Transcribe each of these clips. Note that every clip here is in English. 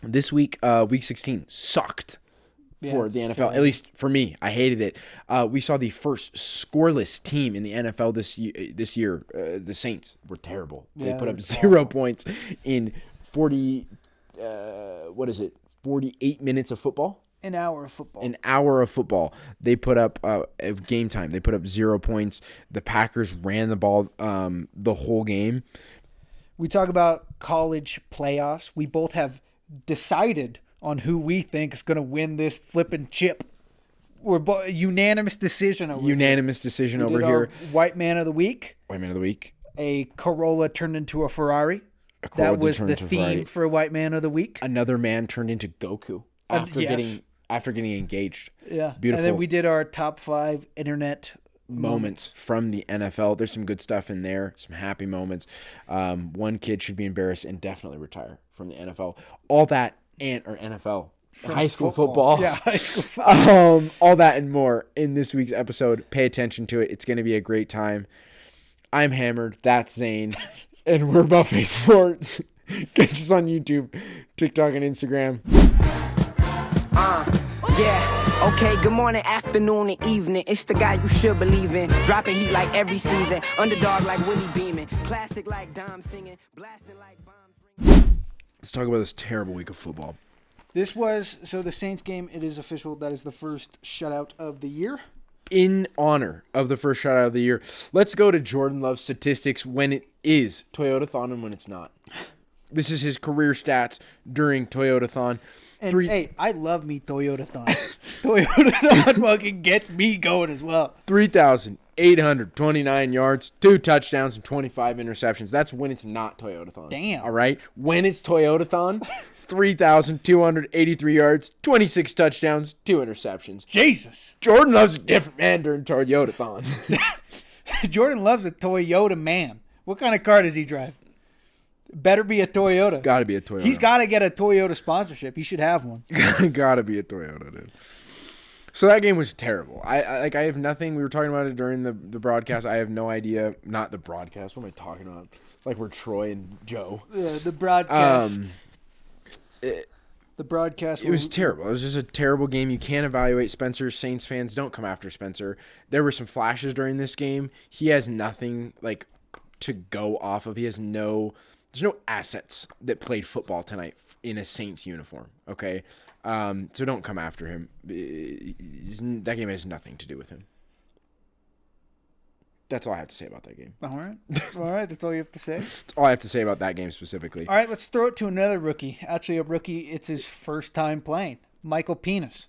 This week, week 16 sucked for the NFL. totally. At least for me, I hated it. We saw the first scoreless team in the NFL this year. The Saints were terrible. They Yeah, put they up were 0 awful. points in 48 minutes of football. An hour of football. An hour of football. They put up of game time. They put up 0 points. The Packers ran the ball the whole game. We talk about college playoffs. We both have decided on who we think is going to win this flipping chip. We're unanimous decision over Unanimous decision here. over We did our here. White Man of the Week. White Man of the Week. A Corolla turned into a Ferrari. Corolla That was turned the into a theme Ferrari. for White Man of the Week. Another man turned into Goku after yes. getting engaged. Yeah. Beautiful. And then we did our top 5 internet moments from the NFL. There's some good stuff in there, some happy moments. One kid should be embarrassed and definitely retire from the NFL. All that or NFL. High school football. Yeah, high school football. All that and more in this week's episode. Pay attention to it. It's going to be a great time. I'm Hammered. That's Zane. And we're Buffet Sports. Catch us on YouTube, TikTok, and Instagram. Yeah, okay, good morning, afternoon, and evening. It's the guy you should believe in. Dropping heat like every season. Underdog like Willie Beeman. Classic like Dom singing. Blasting like bombs ringing. Let's talk about this terrible week of football. This was, so the Saints game, it is official. That is the first shutout of the year. In honor of the first shutout of the year, let's go to Jordan Love's statistics when it is Toyotathon and when it's not. This is his career stats during Toyotathon. And hey, I love me Toyotathon. Toyotathon fucking gets me going as well. 3,829 yards, 2 touchdowns, and 25 interceptions. That's when it's not Toyotathon. Damn. All right? When it's Toyotathon, 3,283 yards, 26 touchdowns, 2 interceptions. Jesus. Jordan Love's a different man during Toyotathon. Jordan loves a Toyota man. What kind of car does he drive? Better be a Toyota. Got to be a Toyota. He's got to get a Toyota sponsorship. He should have one. Got to be a Toyota, dude. So that game was terrible. I have nothing. We were talking about it during the broadcast. I have no idea. Not the broadcast. What am I talking about? Like we're Troy and Joe. Yeah, the broadcast. The broadcast. It was terrible. It was just a terrible game. You can't evaluate Spencer. Saints fans, don't come after Spencer. There were some flashes during this game. He has nothing like to go off of. He has there's no assets that played football tonight in a Saints uniform. Okay, so don't come after him. That game has nothing to do with him. That's all I have to say about that game. All right. That's all you have to say. That's all I have to say about that game specifically. All right, let's throw it to another rookie. Actually, a rookie. It's his first time playing. Michael Penis.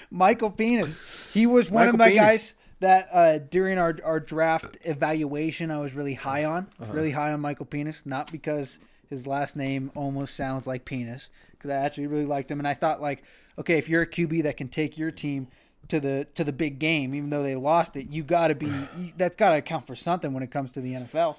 Michael Penis. He was one of my guys that during our draft evaluation I was really high on. Really high on Michael Penis. Not because his last name almost sounds like penis. Because I actually really liked him. And I thought, like, okay, if you're a QB that can take your team to the big game, even though they lost it, that's got to account for something when it comes to the NFL.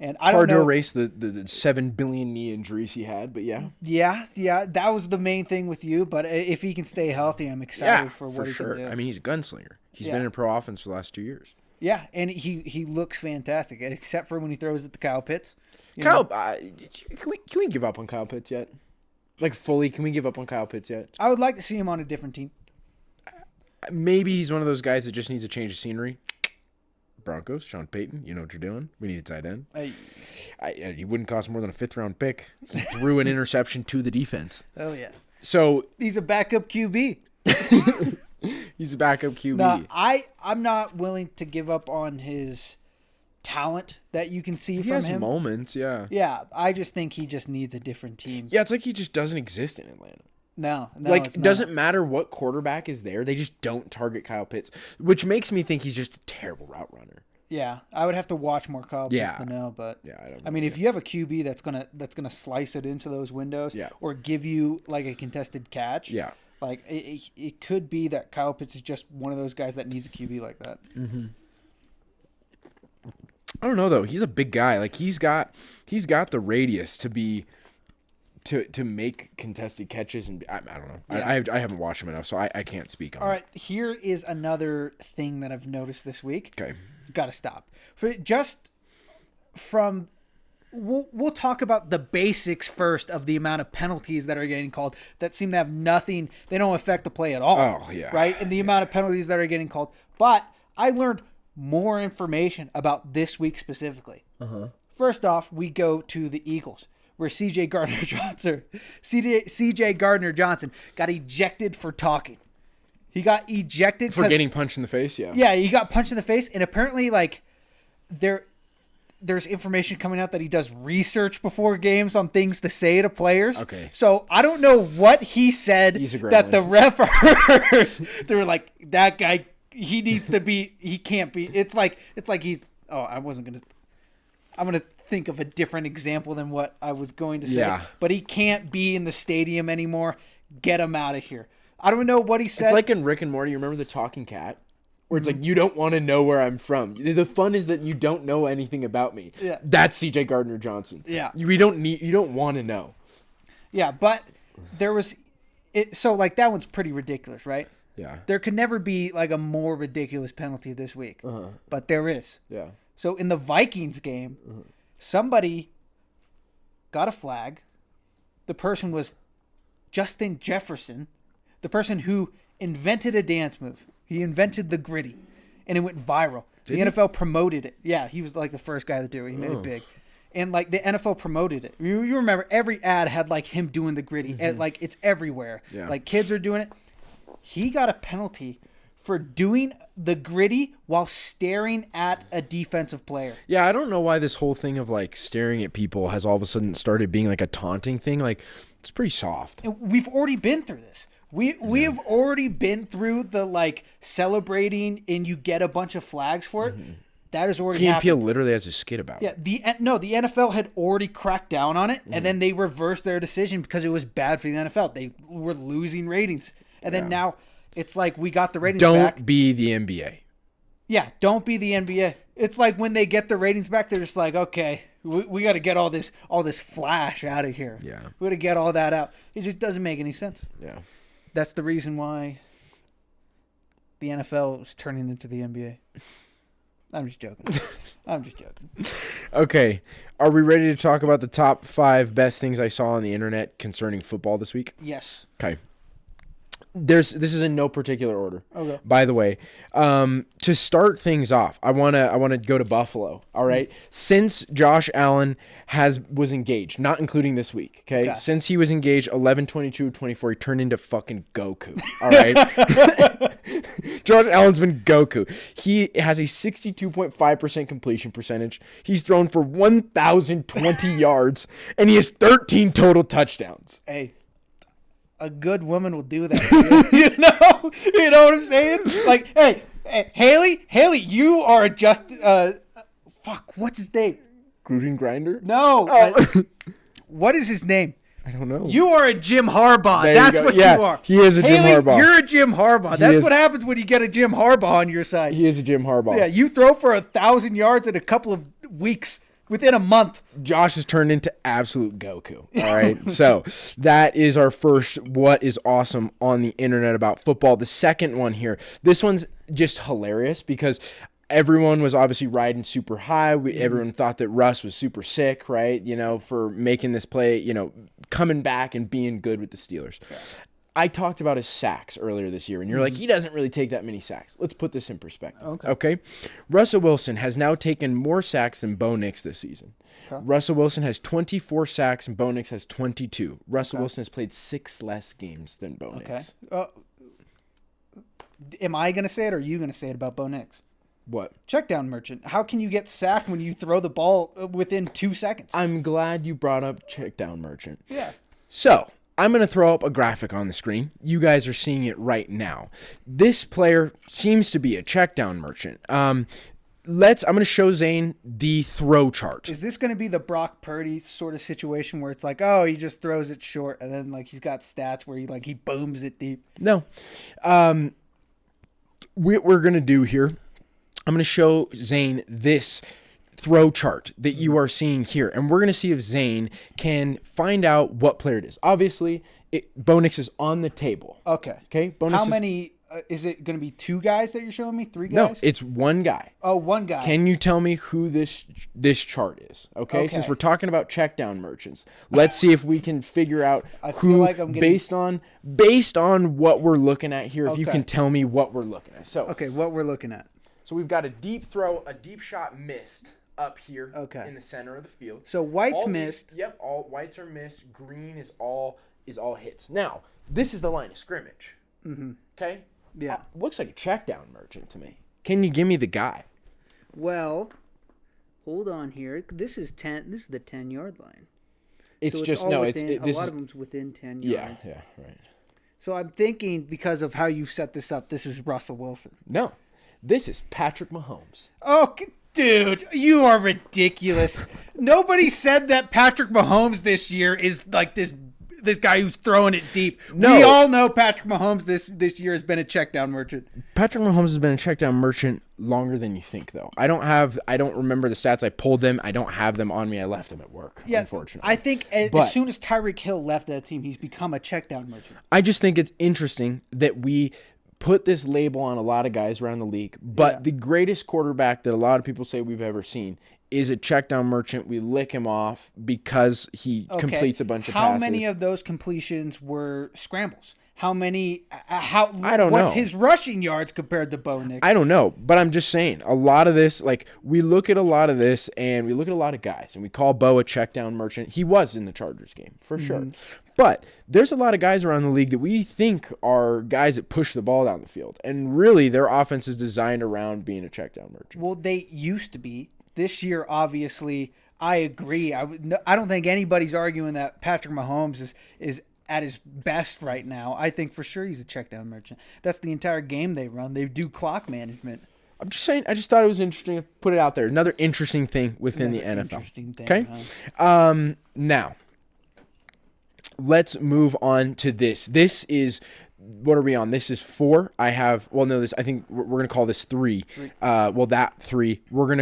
And I don't know. Hard to erase the 7 billion knee injuries he had, but yeah. Yeah, that was the main thing with you. But if he can stay healthy, I'm excited for what he can do. I mean, he's a gunslinger. He's been in pro offense for the last 2 years. Yeah, and he looks fantastic, except for when he throws it to Kyle Pitts. Can we give up on Kyle Pitts yet? Like fully, can we give up on Kyle Pitts yet? I would like to see him on a different team. Maybe he's one of those guys that just needs a change of scenery. Broncos, Sean Payton, you know what you're doing. We need a tight end. He wouldn't cost more than a 5th-round pick. He threw an interception to the defense. Oh, yeah. So he's a backup QB. He's a backup QB. Now, I'm not willing to give up on his talent that you can see he from has him. moments, yeah. Yeah, I just think he just needs a different team. Yeah, it's like he just doesn't exist in Atlanta. No, like, it's it doesn't matter what quarterback is there. They just don't target Kyle Pitts, which makes me think he's just a terrible route runner. Yeah, I would have to watch more Kyle Pitts to know, but yeah, I don't know. I mean, if you have a QB that's gonna slice it into those windows, or give you like a contested catch, like it could be that Kyle Pitts is just one of those guys that needs a QB like that. Mm-hmm. I don't know though. He's a big guy. Like he's got the radius to be. To make contested catches, and I don't know. Yeah. I haven't watched him enough, so I can't speak on it. All right, here is another thing that I've noticed this week. Okay. Got to stop. Just from we'll talk about the basics first of the amount of penalties that are getting called that seem to have nothing. They don't affect the play at all. Oh, yeah. Right? And the amount of penalties that are getting called. But I learned more information about this week specifically. First off, we go to the Eagles, where CJ Gardner Johnson got ejected for talking. He got ejected for getting punched in the face. Yeah, he got punched in the face, and apparently, like, there's information coming out that he does research before games on things to say to players. Okay. So I don't know what he said that the ref heard. They were like, that guy, he can't be. It's like he's. Oh, I'm gonna think of a different example than what I was going to say. Yeah. But he can't be in the stadium anymore. Get him out of here. I don't know what he said. It's like in Rick and Morty. You remember the talking cat? Where it's like, you don't want to know where I'm from. The fun is that you don't know anything about me. Yeah. That's CJ Gardner Johnson. Yeah. You don't want to know. Yeah, but there was it. So like that one's pretty ridiculous, right? Yeah. There could never be like a more ridiculous penalty this week. But there is. Yeah. So in the Vikings game, somebody got a flag. The person was Justin Jefferson, the person who invented a dance move. He invented the gritty, and it went viral. The NFL promoted it. Yeah, he was like the first guy to do it. He made it big. And like the NFL promoted it. You remember every ad had like him doing the gritty. And, like it's everywhere. Yeah. Like kids are doing it. He got a penalty for doing the gritty while staring at a defensive player. Yeah, I don't know why this whole thing of like staring at people has all of a sudden started being like a taunting thing. Like it's pretty soft. And we've already been through this. We have already been through the like celebrating and you get a bunch of flags for it. That is already happened. Key & Peele literally has a skit about it. Yeah, the NFL had already cracked down on it, and then they reversed their decision because it was bad for the NFL. They were losing ratings, and then now it's like we got the ratings back. Don't be the NBA. Yeah, don't be the NBA. It's like when they get the ratings back, they're just like, okay, we got to get all this flash out of here. Yeah, we got to get all that out. It just doesn't make any sense. Yeah. That's the reason why the NFL is turning into the NBA. I'm just joking. Okay. Are we ready to talk about the top 5 best things I saw on the internet concerning football this week? Yes. Okay. This is in no particular order. Okay. By the way, to start things off, I wanna go to Buffalo. All right. Since Josh Allen was engaged, not including this week. Okay. Since he was engaged, 11/22/24, he turned into fucking Goku. All right. Josh Allen's been Goku. He has a 62.5% completion percentage. He's thrown for 1,020 yards, and he has 13 total touchdowns. Hey. A good woman will do that. You know what I'm saying? Like, hey, Haley, you are just what's his name? Gruden Grinder? No. What is his name? I don't know. You are a Jim Harbaugh. That's what you are. He is a Jim Harbaugh. You're a Jim Harbaugh. That's what happens when you get a Jim Harbaugh on your side. He is a Jim Harbaugh. Yeah, you throw for 1,000 yards in a couple of weeks. Within a month. Josh has turned into absolute Goku. All right. So that is our first what is awesome on the internet about football. The second one here, this one's just hilarious because everyone was obviously riding super high. Everyone thought that Russ was super sick, right? You know, for making this play, you know, coming back and being good with the Steelers. Yeah. I talked about his sacks earlier this year, and you're like, he doesn't really take that many sacks. Let's put this in perspective. Okay? Russell Wilson has now taken more sacks than Bo Nix this season. Okay. Russell Wilson has 24 sacks, and Bo Nix has 22. Russell Wilson has played 6 less games than Bo Nix. Am I going to say it, or are you going to say it about Bo Nix? What? Check down merchant. How can you get sacked when you throw the ball within 2 seconds? I'm glad you brought up check down merchant. Yeah. So I'm going to throw up a graphic on the screen. You guys are seeing it right now. This player seems to be a check down merchant. I'm going to show Zane the throw chart. Is this going to be the Brock Purdy sort of situation where it's like, oh, he just throws it short and then like he's got stats where he booms it deep? No. What we're going to do here, I'm going to show Zane this throw chart that you are seeing here, and we're going to see if Zane can find out what player it is. Obviously, Bo Nix is on the table. Okay. Bo Nix How many is it going to be 2 guys that you're showing me? 3 guys? No, it's one guy. Oh, one guy. Can you tell me who this chart is? Okay, since we're talking about check down merchants, let's see if we can figure out who, like I'm getting... based on what we're looking at here. If you can tell me what we're looking at. So what we're looking at. So we've got a deep shot missed up here in the center of the field. So white's missed. All whites are missed. Green is all hits. Now this is the line of scrimmage. Mm-hmm. Okay. Yeah. Looks like a check down merchant to me. Can you give me the guy? Well, hold on here. This is the 10-yard line. It's so just a lot of them's within 10 yards. Yeah, right. So I'm thinking because of how you set this up, this is Russell Wilson. No, this is Patrick Mahomes. Oh, dude, you are ridiculous. Nobody said that Patrick Mahomes this year is like this guy who's throwing it deep. No. We all know Patrick Mahomes this year has been a check down merchant. Patrick Mahomes has been a check down merchant longer than you think, though. I don't remember the stats. I pulled them. I don't have them on me. I left them at work, unfortunately. I think as soon as Tyreek Hill left that team, he's become a check down merchant. I just think it's interesting that we put this label on a lot of guys around the league, but the greatest quarterback that a lot of people say we've ever seen is a check down merchant. We lick him off because he completes a bunch of passes. How many of those completions were scrambles? I don't know. What's his rushing yards compared to Bo Nix? I don't know, but I'm just saying a lot of this, like we look at a lot of this and we look at a lot of guys and we call Bo a check down merchant. He was in the Chargers game for sure. But there's a lot of guys around the league that we think are guys that push the ball down the field. And really their offense is designed around being a check down merchant. Well, they used to be. This year, obviously, I agree. I don't think anybody's arguing that Patrick Mahomes is at his best right now. I think for sure he's a check down merchant. That's the entire game they run. They do clock management. I'm just saying, I just thought it was interesting to put it out there. Another interesting thing within the NFL. Interesting thing, okay? Huh? Now, let's move on to this. This is... What are we on? This is 4. I think we're going to call this 3. That 3. We're going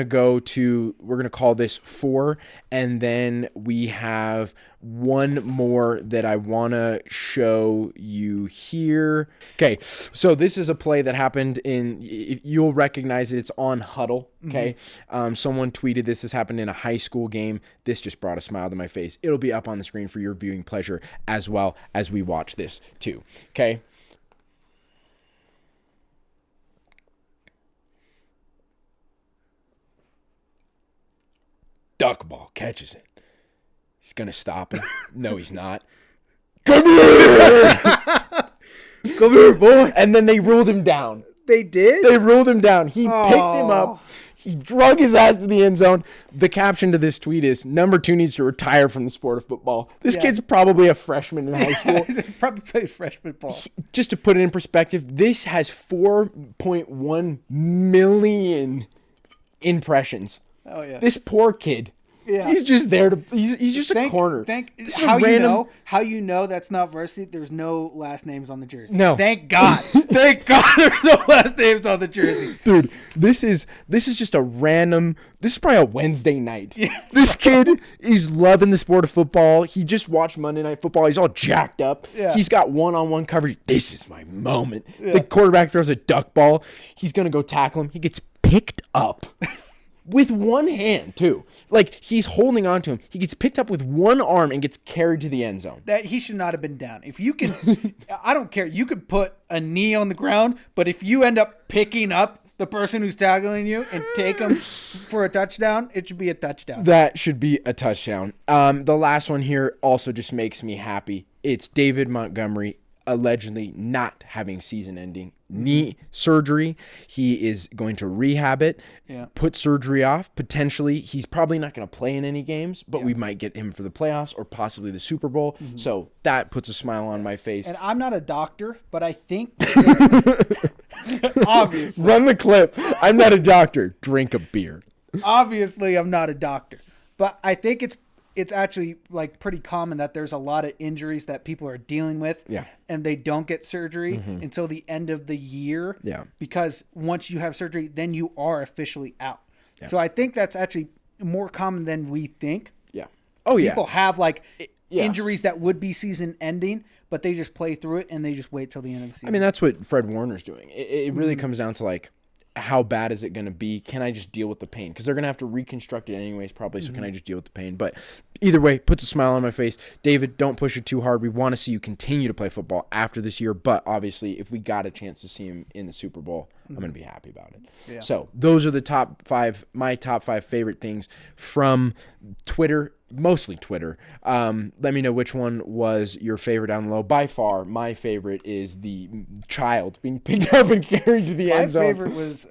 to call this 4. And then we have one more that I want to show you here. Okay. So this is a play that happened you'll recognize it. It's on Huddle. Okay. Mm-hmm. Someone tweeted this happened in a high school game. This just brought a smile to my face. It'll be up on the screen for your viewing pleasure as well as we watch this too. Okay. Duck ball catches it. He's going to stop him. No, he's not. Come here! Come here, boy. And then they ruled him down. They did? They ruled him down. He picked him up. He drug his ass to the end zone. The caption to this tweet is, number 2 needs to retire from the sport of football. This kid's probably a freshman in high school. He probably played freshman ball. Just to put it in perspective, this has 4.1 million impressions. Oh, yeah. This poor kid. Yeah. He's just there he's just a corner. How you know that's not varsity? There's no last names on the jersey. No. Thank God. Thank God there's no last names on the jersey. Dude, this is just a random. This is probably a Wednesday night. Yeah. This kid is loving the sport of football. He just watched Monday Night Football. He's all jacked up. Yeah. He's got one-on-one coverage. This is my moment. Yeah. The quarterback throws a duck ball. He's gonna go tackle him. He gets picked up. With one hand, too. Like, he's holding on to him. He gets picked up with one arm and gets carried to the end zone. That he should not have been down. If you can, I don't care. You could put a knee on the ground, but if you end up picking up the person who's tackling you and take him for a touchdown, it should be a touchdown. That should be a touchdown. The last one here also just makes me happy. It's David Montgomery allegedly not having season-ending knee surgery. He is going to rehab it, put surgery off. Potentially, he's probably not going to play in any games, but we might get him for the playoffs or possibly the Super Bowl. Mm-hmm. So that puts a smile on my face. And I'm not a doctor, but I think obviously. Run the clip. I'm not a doctor. Drink a beer. Obviously, I'm not a doctor, but I think it's actually like pretty common that there's a lot of injuries that people are dealing with and they don't get surgery until the end of the year because once you have surgery, then you are officially out. Yeah. So I think that's actually more common than we think. Yeah. Oh, People have injuries that would be season ending, but they just play through it and they just wait till the end of the season. I mean, that's what Fred Warner's doing. It really comes down to like, how bad is it going to be? Can I just deal with the pain? Because they're going to have to reconstruct it anyways, probably. So can I just deal with the pain? But either way, puts a smile on my face. David, don't push it too hard. We want to see you continue to play football after this year. But obviously, if we got a chance to see him in the Super Bowl, I'm going to be happy about it. Yeah. So those are the my top five favorite things from Twitter. Mostly Twitter. Let me know which one was your favorite down low. By far, my favorite is the child being picked up and carried to the end zone. My favorite was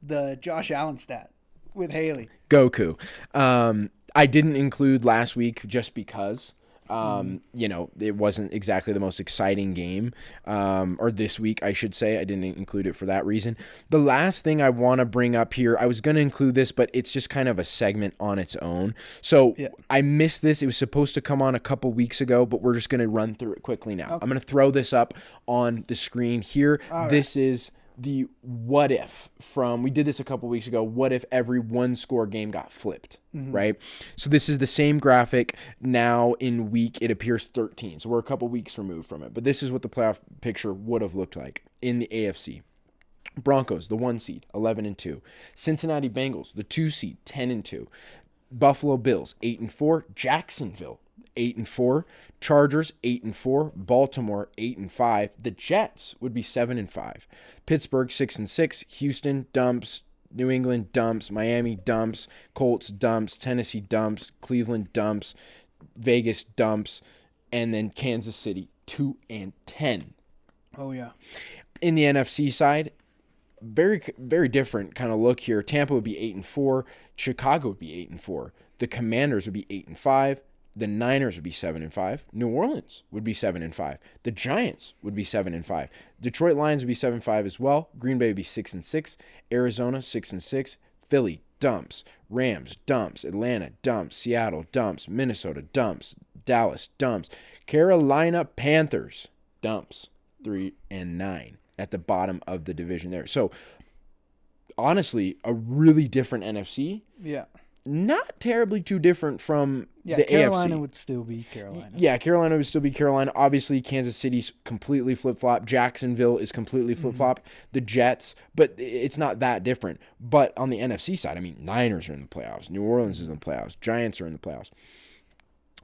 the Josh Allen stat with Haley. Goku. I didn't include last week just because. It wasn't exactly the most exciting game, or this week, I should say. I didn't include it for that reason. The last thing I want to bring up here, I was going to include this, but it's just kind of a segment on its own. So I missed this. It was supposed to come on a couple weeks ago, but we're just going to run through it quickly now. Okay. I'm going to throw this up on the screen here. This is the what if we did this a couple weeks ago. What if every one score game got flipped, right? So this is the same graphic now in it appears 13. So we're a couple weeks removed from it, but this is what the playoff picture would have looked like in the AFC. Broncos, the 1 seed, 11-2. Cincinnati Bengals, the 2 seed, 10-2. Buffalo Bills, 8-4. Jacksonville, 8-4. Chargers, 8-4. Baltimore, 8-5. The Jets would be 7-5. Pittsburgh, 6-6. Houston dumps. New England dumps. Miami dumps. Colts dumps. Tennessee dumps. Cleveland dumps. Vegas dumps. And then Kansas City, 2-10. Oh yeah. In the NFC side, very, very different kind of look here. Tampa would be 8-4. Chicago would be 8-4. The Commanders would be 8-5. The Niners would be 7-5. New Orleans would be 7-5. The Giants would be 7-5. Detroit Lions would be 7-5 as well. Green Bay would be 6-6. Arizona 6-6. Philly dumps. Rams dumps. Atlanta dumps. Seattle dumps. Minnesota dumps. Dallas dumps. Carolina Panthers dumps. 3-9 at the bottom of the division there. So honestly, a really different NFC. Yeah. Not terribly too different from the Carolina AFC. Would still be Carolina. Yeah, Carolina would still be Carolina. Obviously, Kansas City's completely flip-flop. Jacksonville is completely flip-flop. The Jets, but it's not that different. But on the NFC side, I mean, Niners are in the playoffs. New Orleans is in the playoffs. Giants are in the playoffs.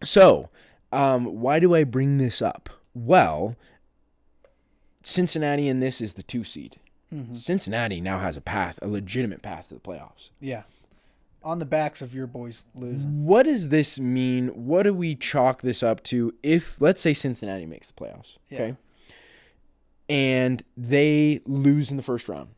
So, why do I bring this up? Well, Cincinnati in this is the 2 seed. Cincinnati now has a legitimate path to the playoffs. Yeah. On the backs of your boys losing. What does this mean? What do we chalk this up to if, let's say, Cincinnati makes the playoffs, okay? And they lose in the first round.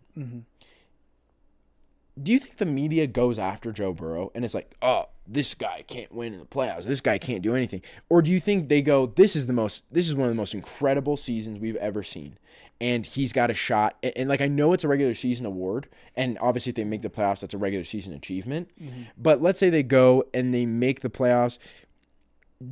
Do you think the media goes after Joe Burrow and it's like, oh, this guy can't win in the playoffs. This guy can't do anything. Or do you think they go, this is one of the most incredible seasons we've ever seen. And he's got a shot. And like, I know it's a regular season award. And obviously if they make the playoffs, that's a regular season achievement. But let's say they go and they make the playoffs.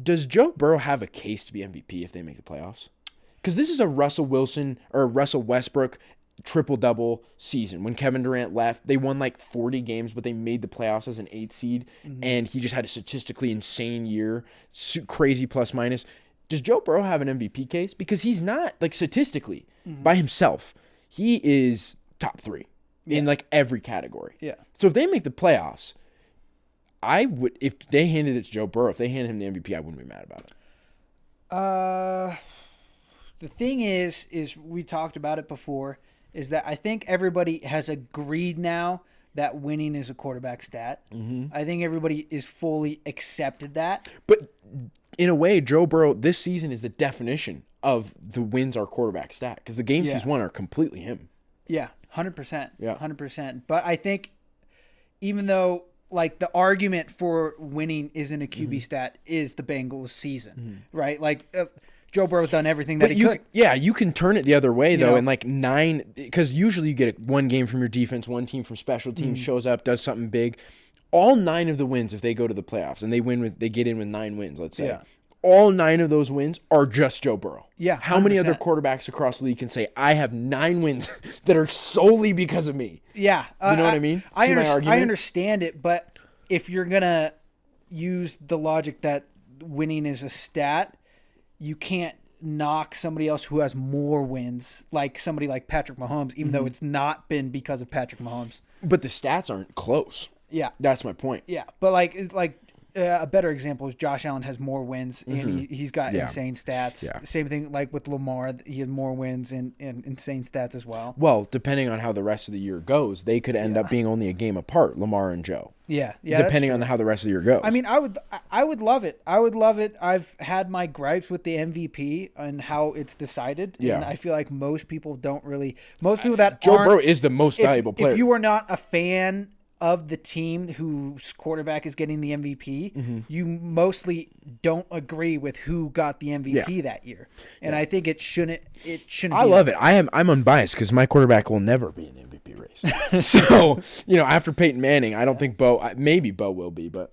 Does Joe Burrow have a case to be MVP if they make the playoffs? Because this is a Russell Wilson or Russell Westbrook triple-double season. When Kevin Durant left, they won like 40 games, but they made the playoffs as an 8 seed, and he just had a statistically insane year, crazy plus-minus. Does Joe Burrow have an MVP case? Because he's not, like, statistically, by himself. He is top 3 in, like, every category. Yeah. So if they make the playoffs, I would, if they handed it to Joe Burrow, if they handed him the MVP, I wouldn't be mad about it. The thing is we talked about it before, is that I think everybody has agreed now that winning is a quarterback stat. I think everybody is fully accepted that. But in a way, Joe Burrow this season is the definition of the wins are quarterback stat because the games he's won are completely him. Yeah, 100%. Yeah, 100%. But I think even though like the argument for winning isn't a QB stat is the Bengals season, right? Like Joe Burrow's done everything that he could. Yeah, you can turn it the other way, though, and like 9 – because usually you get one game from your defense, one team from special teams shows up, does something big. All 9 of the wins, if they go to the playoffs, and they get in with 9 wins, let's say, all 9 of those wins are just Joe Burrow. Yeah, 100%. How many other quarterbacks across the league can say, I have 9 wins that are solely because of me? Yeah. You know what I mean? I understand it, but if you're going to use the logic that winning is a stat, you can't knock somebody else who has more wins, like somebody like Patrick Mahomes, even though it's not been because of Patrick Mahomes. But the stats aren't close. Yeah. That's my point. Yeah. But a better example is Josh Allen has more wins and he's got insane stats. Yeah. Same thing like with Lamar. He has more wins and insane stats as well. Well, depending on how the rest of the year goes, they could end up being only a game apart, Lamar and Joe. Yeah. Yeah. Depending on how the rest of the year goes. I mean, I would love it. I would love it. I've had my gripes with the MVP and how it's decided. Yeah. And I feel like most people that Joe aren't, Burrow is the most valuable player. If you are not a fan of the team whose quarterback is getting the MVP, you mostly don't agree with who got the MVP that year. And I think it shouldn't I love it. I'm unbiased because my quarterback will never be in the MVP race. So, after Peyton Manning, I don't think maybe Bo will be, but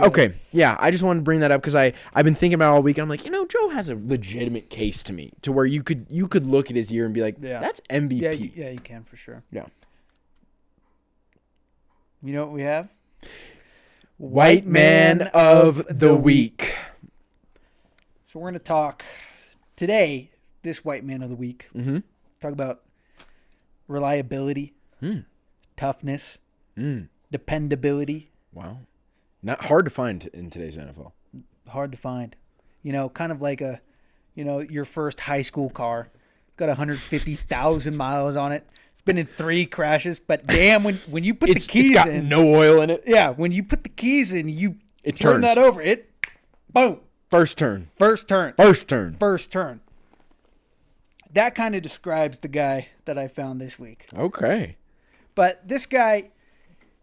okay, yeah, I just wanted to bring that up because I've been thinking about it all week. And I'm like, Joe has a legitimate case to me to where you could look at his year and be like, that's MVP. Yeah, you can for sure. Yeah. You know what we have? White Man of the Week. So we're going to talk today, this White Man of the Week. Talk about reliability, toughness, dependability. Wow. Not hard to find in today's NFL. Hard to find. Kind of like your first high school car. It's got 150,000 miles on it. It's been in 3 crashes, but damn, when you put the keys it's got in. no oil in it. Yeah, when you put the keys in, it turn turns. that over. Boom. First turn. That kind of describes the guy that I found this week. Okay. But this guy,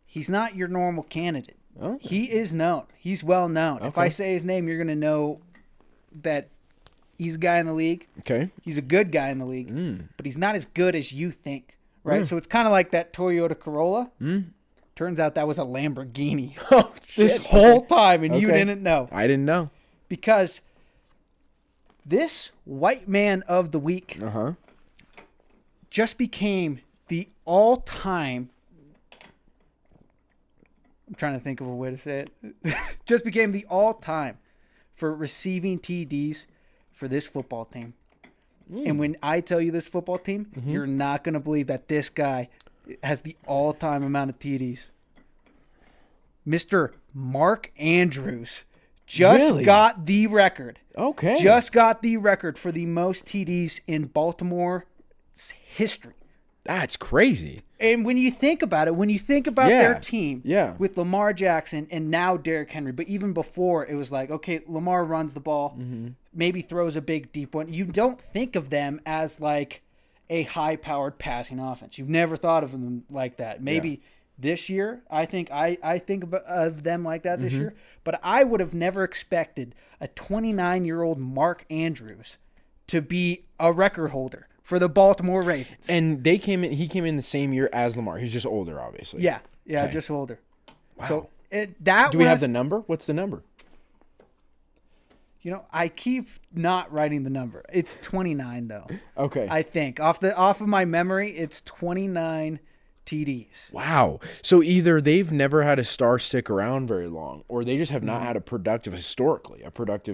he's not your normal candidate. Oh. He is known. He's well known. Okay. If I say his name, you're going to know that he's a guy in the league. Okay. He's a good guy in the league, but he's not as good as you think, right? So it's kind of like that Toyota Corolla. Turns out that was a Lamborghini this whole time, and you didn't know. I didn't know. Because this White Man of the Week just became the all-time... I'm trying to think of a way to say it. Just became the all-time for receiving TDs for this football team. And when I tell you this football team, you're not going to believe that this guy has the all-time amount of TDs. Mr. Mark Andrews just got the record. Okay. Just got the record for the most TDs in Baltimore's history. That's crazy. And when you think about it, their team with Lamar Jackson and now Derrick Henry, but even before it was like, okay, Lamar runs the ball, maybe throws a big deep one. You don't think of them as like a high-powered passing offense. You've never thought of them like that. Maybe this year, I think of them like that this year, but I would have never expected a 29-year-old Mark Andrews to be a record holder for the Baltimore Ravens. And he came in the same year as Lamar. He's just older, obviously. Yeah, Okay. just older. Wow. So Do we have the number? What's the number? I keep not writing the number. It's 29 though. Okay. I think off of my memory, it's 29 TDs. Wow. So either they've never had a star stick around very long, or they just have not had a productive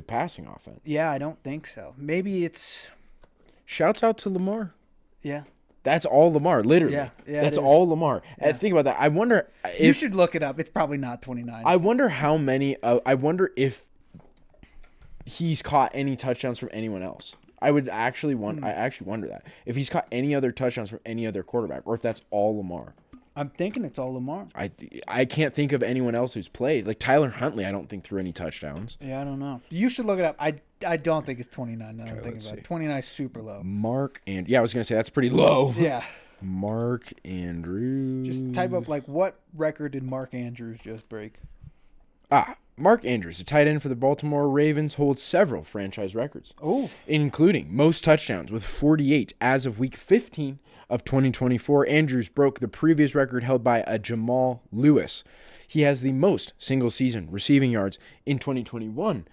passing offense. Yeah, I don't think so. Maybe it's... Shouts out to Lamar. Yeah. That's all Lamar, literally. Yeah, That's all Lamar. Yeah. Think about that. I wonder if... You should look it up. It's probably not 29. I wonder how many... I wonder if he's caught any touchdowns from anyone else. I actually wonder that. If he's caught any other touchdowns from any other quarterback, or if that's all Lamar. I'm thinking it's all Lamar. I can't think of anyone else who's played. Like Tyler Huntley, I don't think threw any touchdowns. Yeah, I don't know. You should look it up. I don't think it's 29 now. I'm thinking about it. 29 is super low. I was going to say that's pretty low. Yeah. Mark Andrews. Just type up what record did Mark Andrews just break? Mark Andrews, a tight end for the Baltimore Ravens, holds several franchise records. Oh. Including most touchdowns with 48 as of week 15 of 2024. Andrews broke the previous record held by a Jamal Lewis. He has the most single-season receiving yards in 2021.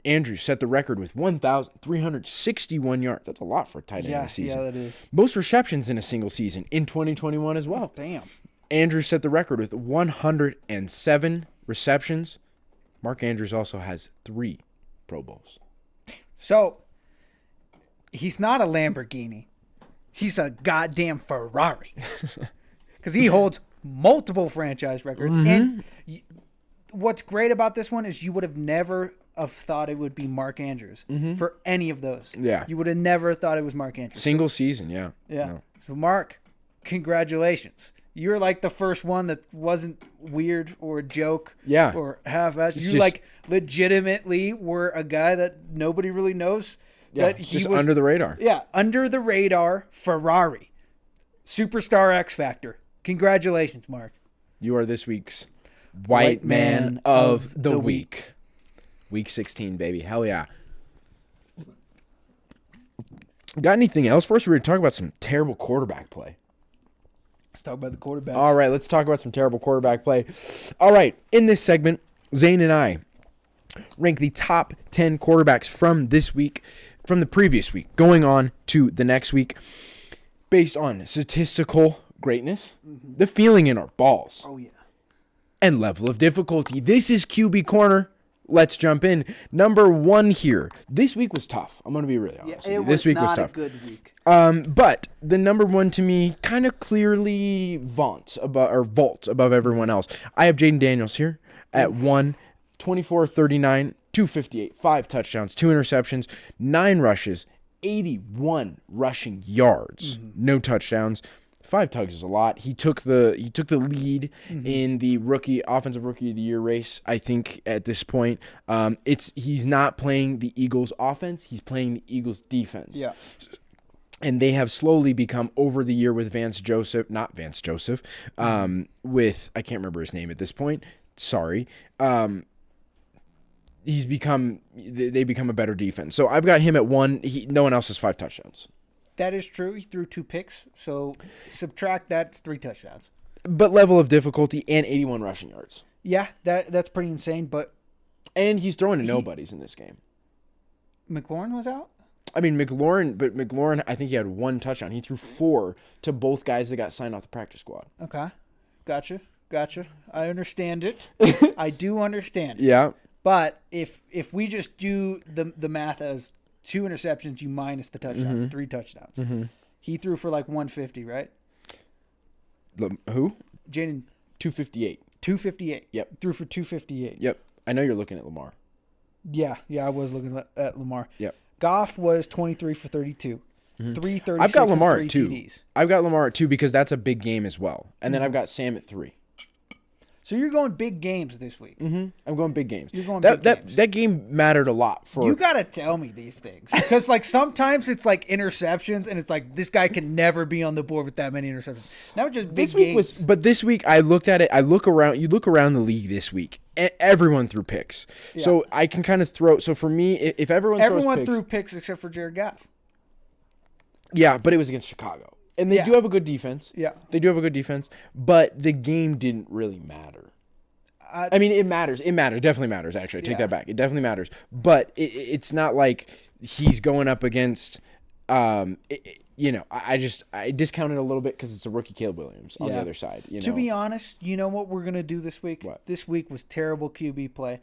Andrews set the record with 1,361 yards. That's a lot for a tight end in a season. Yeah, that is. Most receptions in a single season in 2021 as well. Damn. Andrews set the record with 107 receptions. Mark Andrews also has 3 Pro Bowls. So, he's not a Lamborghini. He's a goddamn Ferrari. Because he holds multiple franchise records. And what's great about this one is you would have never have thought it would be Mark Andrews for any of those. Yeah. You would have never thought it was Mark Andrews. Single season, yeah. Yeah. No. So, Mark, congratulations. You're like the first one that wasn't weird or a joke or half-assed. You like legitimately were a guy that nobody really knows. Yeah, that he just was under the radar. Yeah, under the radar Ferrari. Superstar X Factor. Congratulations, Mark. You are this week's White Man of the Week. Week 16, baby. Hell yeah. Got anything else for us? We're going to talk about some terrible quarterback play. Let's talk about the quarterback. All right, let's talk about some terrible quarterback play. All right, in this segment, Zane and I rank the top 10 quarterbacks from this week, from the previous week, going on to the next week, based on statistical greatness, the feeling in our balls, and level of difficulty. This is QB Corner. Let's jump in. Number 1 here. This week was tough. I'm going to be really honest. This week was tough. A good week. But the number 1 to me kind of clearly vaults above everyone else. I have Jaden Daniels here at 1, 24, 39, 258, 5 touchdowns, 2 interceptions, 9 rushes, 81 rushing yards, no touchdowns. 5 tugs is a lot. He took the lead in the offensive rookie of the year race. I think at this point, he's not playing the Eagles offense. He's playing the Eagles defense. Yeah. And they have slowly become over the year with not Vance Joseph, with, I can't remember his name at this point. Sorry. They become a better defense. So I've got him at 1. No one else has 5 touchdowns. That is true. He threw 2 picks, so subtract that, it's 3 touchdowns. But level of difficulty and 81 rushing yards. Yeah, that's pretty insane. And he's throwing to nobodies in this game. McLaurin was out? I mean, McLaurin, I think he had 1 touchdown. He threw 4 to both guys that got signed off the practice squad. Okay. Gotcha. I understand it. I do understand it. Yeah. But if we just do the math as 2 interceptions, you minus the touchdowns, 3 touchdowns. He threw for like 150, right? Who? Jaden. 258. 258. Yep. Threw for 258. Yep. I know you're looking at Lamar. Yeah, I was looking at Lamar. Yep. Goff was 23 for 32. 336 I've got Lamar and at 3 2. TDs. I've got Lamar at 2 because that's a big game as well. And then I've got Sam at 3. So you're going big games this week. I'm going big games. You're going big games. That game mattered a lot for. You gotta tell me these things because like sometimes it's like interceptions and it's like this guy can never be on the board with that many interceptions. Now just big games. But this week I looked at it. You look around the league this week. Everyone threw picks, so I can kind of throw. So for me, if everyone threw picks except for Jared Goff. Yeah, but it was against Chicago. And they do have a good defense. Yeah. They do have a good defense, but the game didn't really matter. I mean, it matters. It matters. Definitely matters, actually. I take that back. It definitely matters. But it's not like he's going up against, I discounted a little bit because it's a rookie Caleb Williams on the other side. To be honest, you know what we're going to do this week? What? This week was terrible QB play.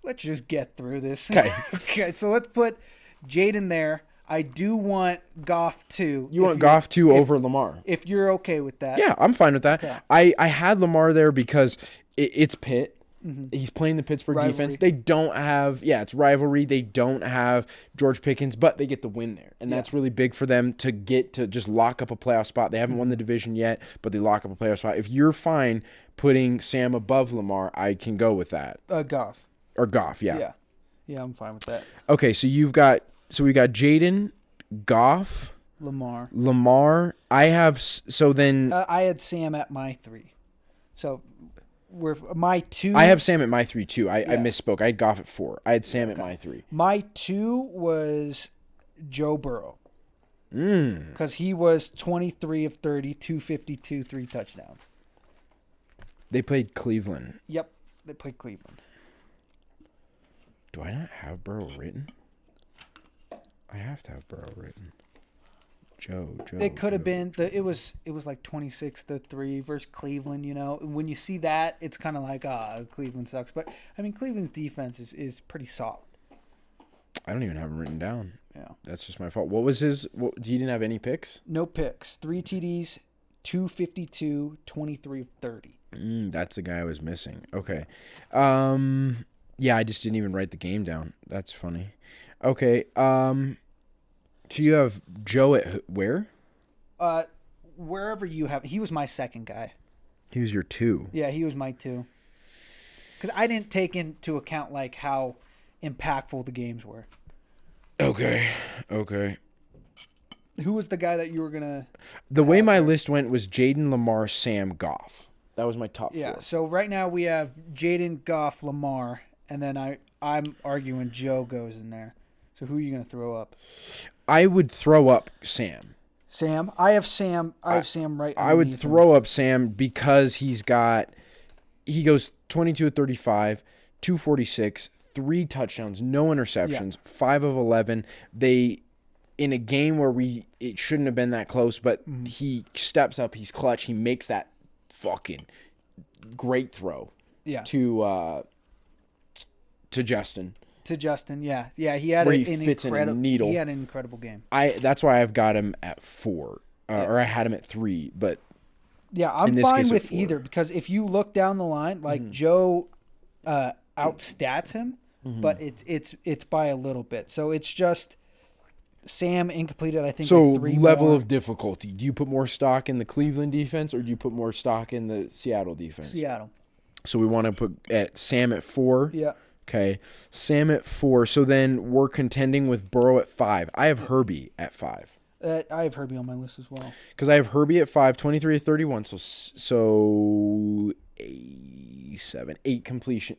Let's just get through this. Okay. Okay, so let's put Jaden there. I do want Goff 2. You want Goff 2 over Lamar. If you're okay with that. Yeah, I'm fine with that. Okay. I had Lamar there because it's Pitt. He's playing the Pittsburgh defense. They don't have, it's rivalry. They don't have George Pickens, but they get the win there. And that's really big for them to get to just lock up a playoff spot. They haven't won the division yet, but they lock up a playoff spot. If you're fine putting Sam above Lamar, I can go with that. Goff. Or Goff, yeah. Yeah, I'm fine with that. Okay, so we got Jaden, Goff, Lamar. I have, so then. I had Sam at my 3. So we're my 2. I have Sam at my 3 too. I misspoke. I had Goff at 4. I had Sam at my 3. My 2 was Joe Burrow. Because he was 23 of 30, 252, 3 touchdowns. They played Cleveland. Yep, they played Cleveland. Do I not have Burrow written? I have to have Burrow written. Joe. It could have been it was like 26-3 versus Cleveland. When you see that, it's kind of like Cleveland sucks. But I mean, Cleveland's defense is pretty solid. I don't even have him written down. Yeah, that's just my fault. What was his? He didn't have any picks. No picks. 3 TDs, 252, 23 of 30. That's the guy I was missing. Okay. Yeah, I just didn't even write the game down. That's funny. Okay. So you have Joe at where? Wherever you have. He was my second guy. He was your 2. Yeah, he was my 2. Because I didn't take into account like how impactful the games were. Okay. Who was the guy that you were gonna? The way my list went was Jaden, Lamar, Sam, Goff. That was my top 4. Yeah. So right now we have Jaden, Goff, Lamar, and then I'm arguing Joe goes in there. So who are you gonna throw up? I would throw up Sam. Sam. I have Sam right. I would throw up Sam because he goes 22 of 35, 246, 3 touchdowns, no interceptions, 5 of 11. In a game where it shouldn't have been that close, but he steps up, he's clutch, he makes that fucking great throw. Yeah. To Justin. To Justin, yeah. He had where he fits in a needle. He had an incredible game. That's why I've got him at 4, or I had him at 3, but yeah, I'm fine with either because if you look down the line, like Joe outstats him, but it's by a little bit. So it's just Sam incompleted. I think so. Like 3 level more. Of difficulty. Do you put more stock in the Cleveland defense, or do you put more stock in the Seattle defense? Seattle. So we want to put Sam at 4. Yeah. Okay, Sam at 4. So then we're contending with Burrow at 5. I have Herbie at 5. I have Herbie on my list as well. Because I have Herbie at 5, 23 of 31. So 8 incompletions,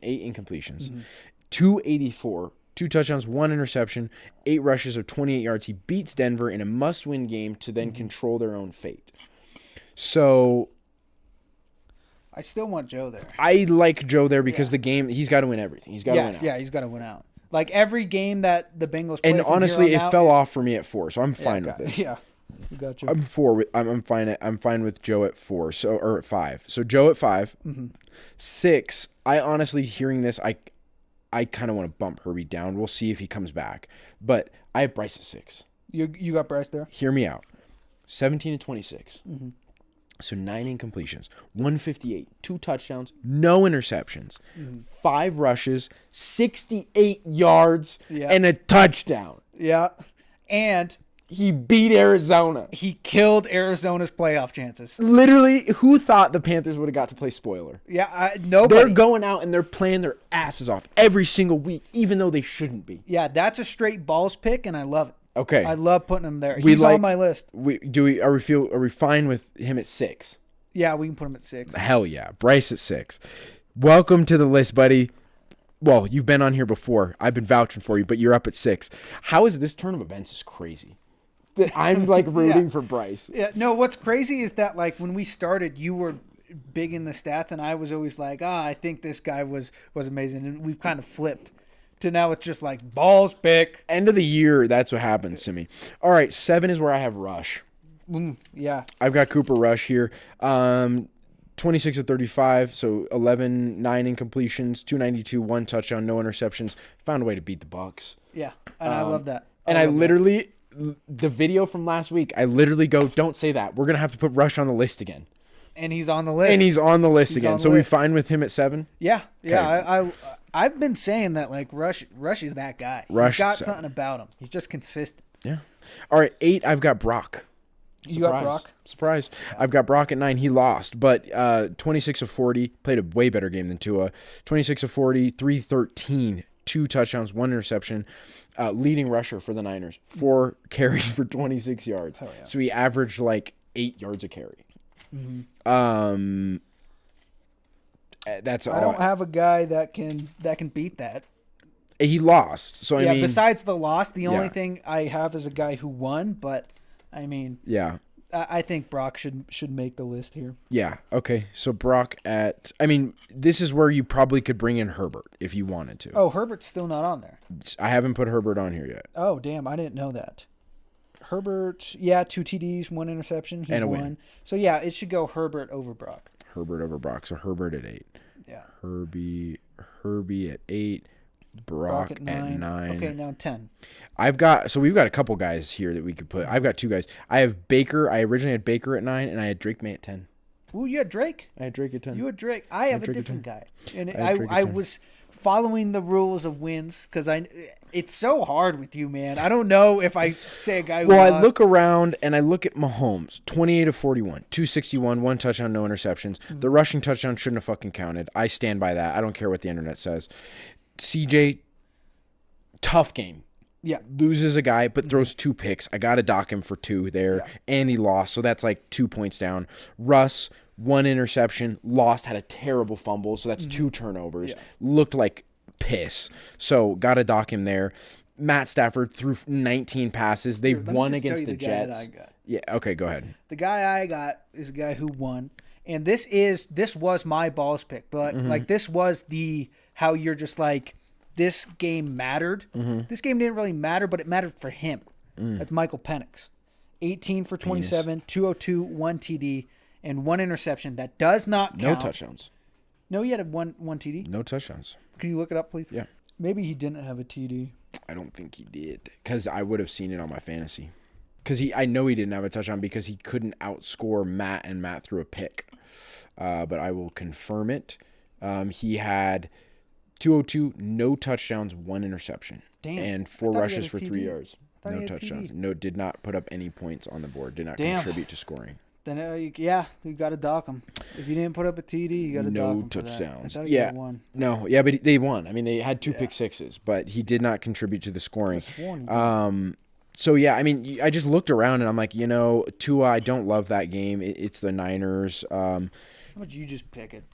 284, 2 touchdowns, 1 interception, 8 rushes of 28 yards. He beats Denver in a must-win game to then control their own fate. So I still want Joe there. I like Joe there because the game, he's got to win everything. He's got to win out. Yeah, he's got to win out. Like every game that the Bengals play. And honestly, it fell off for me at 4, so I'm fine with this. Yeah, you got you. I'm 4 with I'm fine with Joe at 4. So or at 5. So Joe at 5. 6. I honestly, hearing this, I kind of want to bump Herbie down. We'll see if he comes back. But I have Bryce at 6. You got Bryce there? Hear me out. 17 to 26. So 9 incompletions, 158, 2 touchdowns, no interceptions, 5 rushes, 68 yards, and a touchdown. Yeah. And he beat Arizona. He killed Arizona's playoff chances. Literally, who thought the Panthers would have got to play spoiler? Yeah, nobody. They're going out and they're playing their asses off every single week, even though they shouldn't be. Yeah, that's a straight balls pick, and I love it. Okay, I love putting him there. He's on my list. Are we fine with him at 6? Yeah, we can put him at 6. Hell yeah, Bryce at 6. Welcome to the list, buddy. Well, you've been on here before. I've been vouching for you, but you're up at 6. How is this turn of events is crazy? I'm like rooting for Bryce. Yeah, no. What's crazy is that like when we started, you were big in the stats, and I was always like, I think this guy was amazing, and we've kind of flipped. To now it's just like balls pick. End of the year, that's what happens to me. All right, 7 is where I have Rush. Yeah. I've got Cooper Rush here. 26 of 35, so 9 incompletions, 292, 1 touchdown, no interceptions. Found a way to beat the Bucs. Yeah, and I love that. I literally, the video from last week, I literally go, don't say that. We're going to have to put Rush on the list again. And he's on the list. So we fine with him at 7? Yeah. Yeah, I've been saying that like Rush is that guy. He's got something about him. He's just consistent. Yeah. All right, 8, I've got Brock. You got Brock? Surprise. I've got Brock at 9. He lost, but 26 of 40. Played a way better game than Tua. 26 of 40, 313, 2 touchdowns, 1 interception. Leading rusher for the Niners. 4 carries for 26 yards. Oh, yeah. So he averaged like 8 yards a carry. That's all. I don't have a guy that can beat that. He lost. So I mean, besides the loss, the only thing I have is a guy who won, but I mean, I think Brock should make the list here. Yeah. Okay. So Brock this is where you probably could bring in Herbert if you wanted to. Oh, Herbert's still not on there. I haven't put Herbert on here yet. Oh, damn. I didn't know that. Herbert, yeah, 2 TDs, 1 interception. He And a won. win. So, yeah, it should go Herbert over Brock. Herbert over Brock. So Herbert at 8. Yeah. Herbie at 8. Brock at 9. Okay, now 10. We've got a couple guys here that we could put. I've got 2 guys. I have Baker. I originally had Baker at 9, and I had Drake May at 10. Ooh, you had Drake? I had Drake at 10. You had Drake. I have a Drake at different guy. And had Drake at I 10. was following the rules of wins because it's so hard with you, man. I don't know if I say a guy who Well, I lost. look around and I look at Mahomes, 28 of 41, 261, 1 touchdown, no interceptions. The rushing touchdown shouldn't have fucking counted. I stand by that. I don't care what the internet says. CJ, tough game. Yeah. Loses a guy, but throws 2 picks. I got to dock him for 2 there, and he lost, so that's like 2 points down. Russ, 1 interception, lost, had a terrible fumble, so that's 2 turnovers. Yeah. Looked like piss, so got to dock him there. Matt Stafford threw 19 passes. They Let me won just tell against you the guy that Jets. I got. Yeah, okay, go ahead. The guy I got is a guy who won, and this was my balls pick, but like this was how you're just like this game mattered. This game didn't really matter, but it mattered for him. That's Michael Penix, 18 for 27, 202, 1 TD, and 1 interception. That does not count. No touchdowns. No, he had one TD. No touchdowns. Can you look it up, please? Yeah. Maybe he didn't have a TD. I don't think he did, because I would have seen it on my fantasy. Because I know he didn't have a touchdown because he couldn't outscore Matt, and Matt threw a pick. But I will confirm it. He had 202, no touchdowns, 1 interception. Damn. And I 4 thought he rushes had a for TD. 3 yards. I thought he No had touchdowns. TD. No, did not put up any points on the board. Did not Damn. contribute to scoring. Then you got to dock him. If you didn't put up a TD, you got to dock him. No touchdowns. For that. I thought he Yeah. got one. No, yeah, but they won. I mean, they had 2 pick sixes, but he did not contribute to the scoring. Sworn he did. So, yeah, I mean, I just looked around and I'm like, Tua, I don't love that game. It's the Niners. How much you just pick it?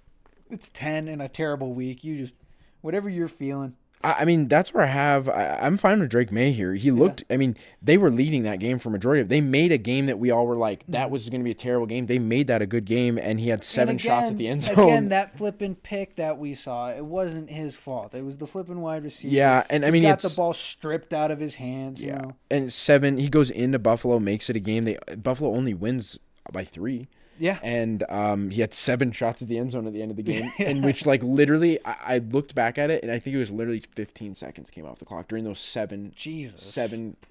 It's 10 in a terrible week. You just whatever you're feeling. I mean, that's where I'm fine with Drake May here. He looked, I mean, they were leading that game for majority of. They made a game that we all were like, that was going to be a terrible game. They made that a good game, and he had 7 shots at the end zone. Again, that flipping pick that we saw, it wasn't his fault. It was the flipping wide receiver. Yeah, and I mean, he got the ball stripped out of his hands. Yeah, You know? and 7, he goes into Buffalo, makes it a game. Buffalo only wins by 3. Yeah. And he had 7 shots at the end zone at the end of the game, in which, like, literally, I looked back at it, and I think it was literally 15 seconds came off the clock during those 7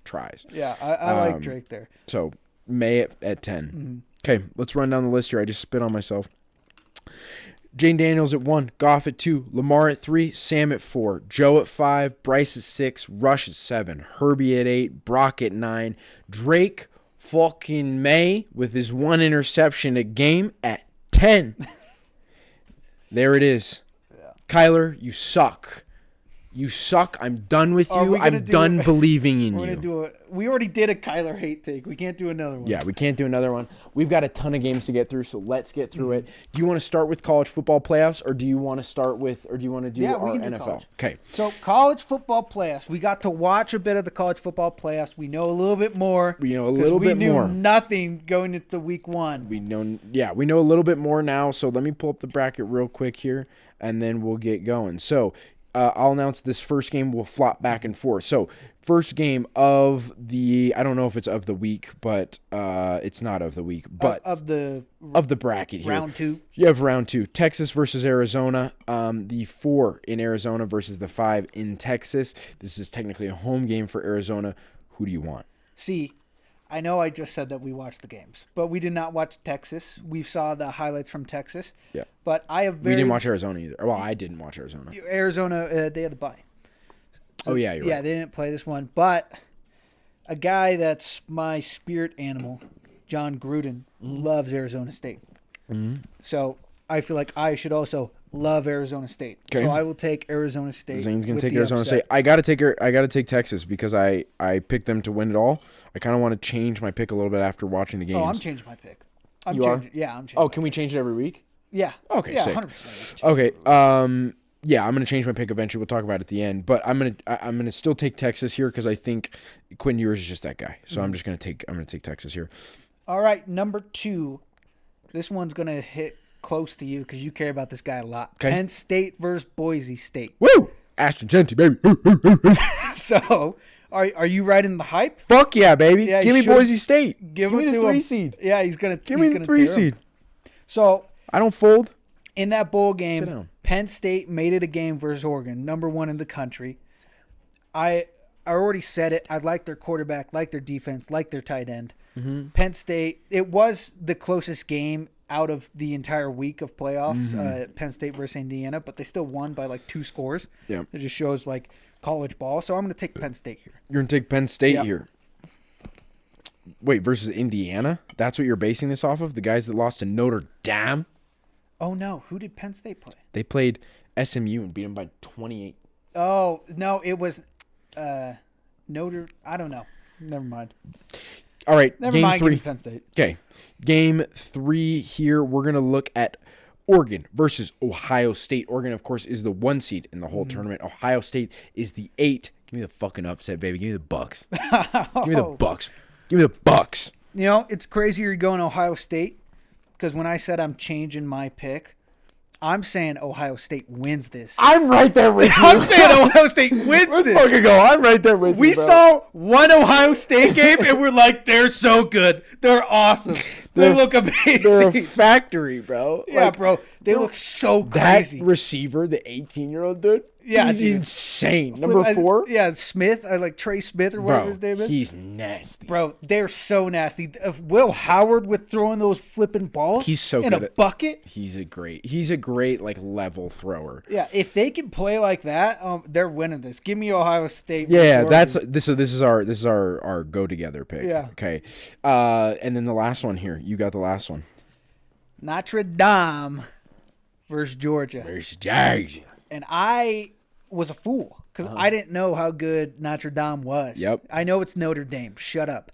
tries. Yeah, I like Drake there. So, May at 10. Okay, let's run down the list here. I just spit on myself. Jane Daniels at 1, Goff at 2, Lamar at 3, Sam at 4, Joe at 5, Bryce at 6, Rush at 7, Herbie at 8, Brock at 9, Drake fucking May with his 1 interception a game at 10. There it is. Yeah. Kyler, you suck. You suck. I'm done with you. I'm done believing in you. We already did a Kyler hate take. We can't do another one. Yeah, we can't do another one. We've got a ton of games to get through, so let's get through it. Do you want to start with college football playoffs, or do you want to do our NFL? College. Okay. So college football playoffs. We got to watch a bit of the college football playoffs. We know a little bit more. We know a little bit more. We knew nothing going into week 1. We know a little bit more now. So let me pull up the bracket real quick here, and then we'll get going. So I'll announce this first game. We'll flop back and forth. So first game of I don't know if it's of the week, but it's not of the week, but of the bracket here. Round 2. You have round 2. Texas versus Arizona. The 4 in Arizona versus the 5 in Texas. This is technically a home game for Arizona. Who do you want? See, I know I just said that we watched the games, but we did not watch Texas. We saw the highlights from Texas. Yeah. But we didn't watch Arizona either. Well, I didn't watch Arizona. Arizona, they had the bye. So, you're right. Yeah, they didn't play this one. But a guy that's my spirit animal, John Gruden, loves Arizona State. Mm-hmm. So I feel like I should also love Arizona State. Okay. So I will take Arizona State. Zane's gonna take Arizona State. I gotta take Texas because I picked them to win it all. I kind of want to change my pick a little bit after watching the games. Oh, I'm changing my pick. I'm changing it. Oh, can we change it every week? Yeah. Okay. Yeah, sick. 100%. Okay. Yeah, I'm gonna change my pick eventually. We'll talk about it at the end, but I'm gonna still take Texas here because I think Quinn Ewers is just that guy. So I'm gonna take Texas here. All right, number 2. This one's gonna hit close to you because you care about this guy a lot. Okay. Penn State versus Boise State. Woo! Ashton Genty, baby. So Are you riding the hype? Fuck yeah, baby. Yeah, Give me Boise State. Give me it the to 3 him. seed. Yeah, he's gonna Give me the 3 seed. So I don't fold. in that bowl Sit game, down. Penn State made it a game versus Oregon, number 1 in the country. I already said it. I like their quarterback, like their defense, like their tight end. Mm-hmm. Penn State. It was the closest game out of the entire week of playoffs. Penn State versus Indiana, but they still won by like 2 scores. Yeah. It just shows like college ball. So I'm going to take Penn State here. You're going to take Penn State Yep. here. Wait, versus Indiana? That's what you're basing this off of? The guys that lost to Notre Dame? Oh no, who did Penn State play? They played SMU and beat them by 28. Oh no, it was Notre. I don't know. Never mind. All right, Never game mind. 3. Give me Penn State. Okay, game 3 here. We're going to look at Oregon versus Ohio State. Oregon, of course, is the 1 seed in the whole tournament. Ohio State is the 8. Give me the fucking upset, baby. Give me the Bucks. Give me the Bucks. Give me the Bucks. You know, it's crazy you're going Ohio State because when I said I'm changing my pick, I'm saying Ohio State wins this. I'm right there with you. I'm saying Ohio State wins Let's this. fucking go. I'm right there with you. We bro. saw one Ohio State game and we're like, they're so good. They're awesome. They look amazing. They're a factory, bro. Yeah, Like, bro. They look so that crazy. receiver, the 18-year-old dude, Yeah, he's dude. insane. Number 4? Yeah, Smith. I like Trey Smith or whatever Bro, his name is. he's nasty. Bro, they're so nasty. If Will Howard with throwing those flipping balls He's so in good a at- bucket. He's a great like level thrower. Yeah, if they can play like that, they're winning this. Give me Ohio State. Yeah, versus that's Oregon. this. So this is our go together pick. Yeah. Okay. And then the last one here. You got the last one. Notre Dame versus Georgia. Where's Georgia? And I was a fool because I didn't know how good Notre Dame was. Yep. I know it's Notre Dame. Shut up.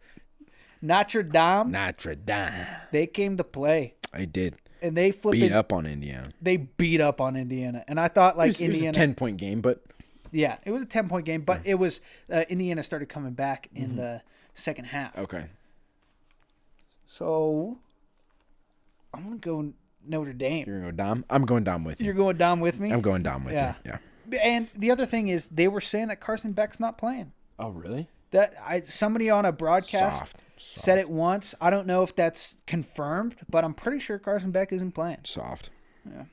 Notre Dame, Notre Dame. they came to play. I did And they flipped beat up on Indiana. They beat up on Indiana. And I thought like It was a Indiana. 10-point game, but Yeah, it was a 10-point game, but it was Indiana started coming back in the second half. okay. So I'm going to go Notre Dame. You're gonna go Dom. I'm going Dom with you. You're going Dom with me? I'm going Dom with Yeah. you. Yeah. And the other thing is they were saying that Carson Beck's not playing. Oh really? Somebody on a broadcast Soft. said it once. I don't know if that's confirmed, but I'm pretty sure Carson Beck isn't playing. Soft. Yeah.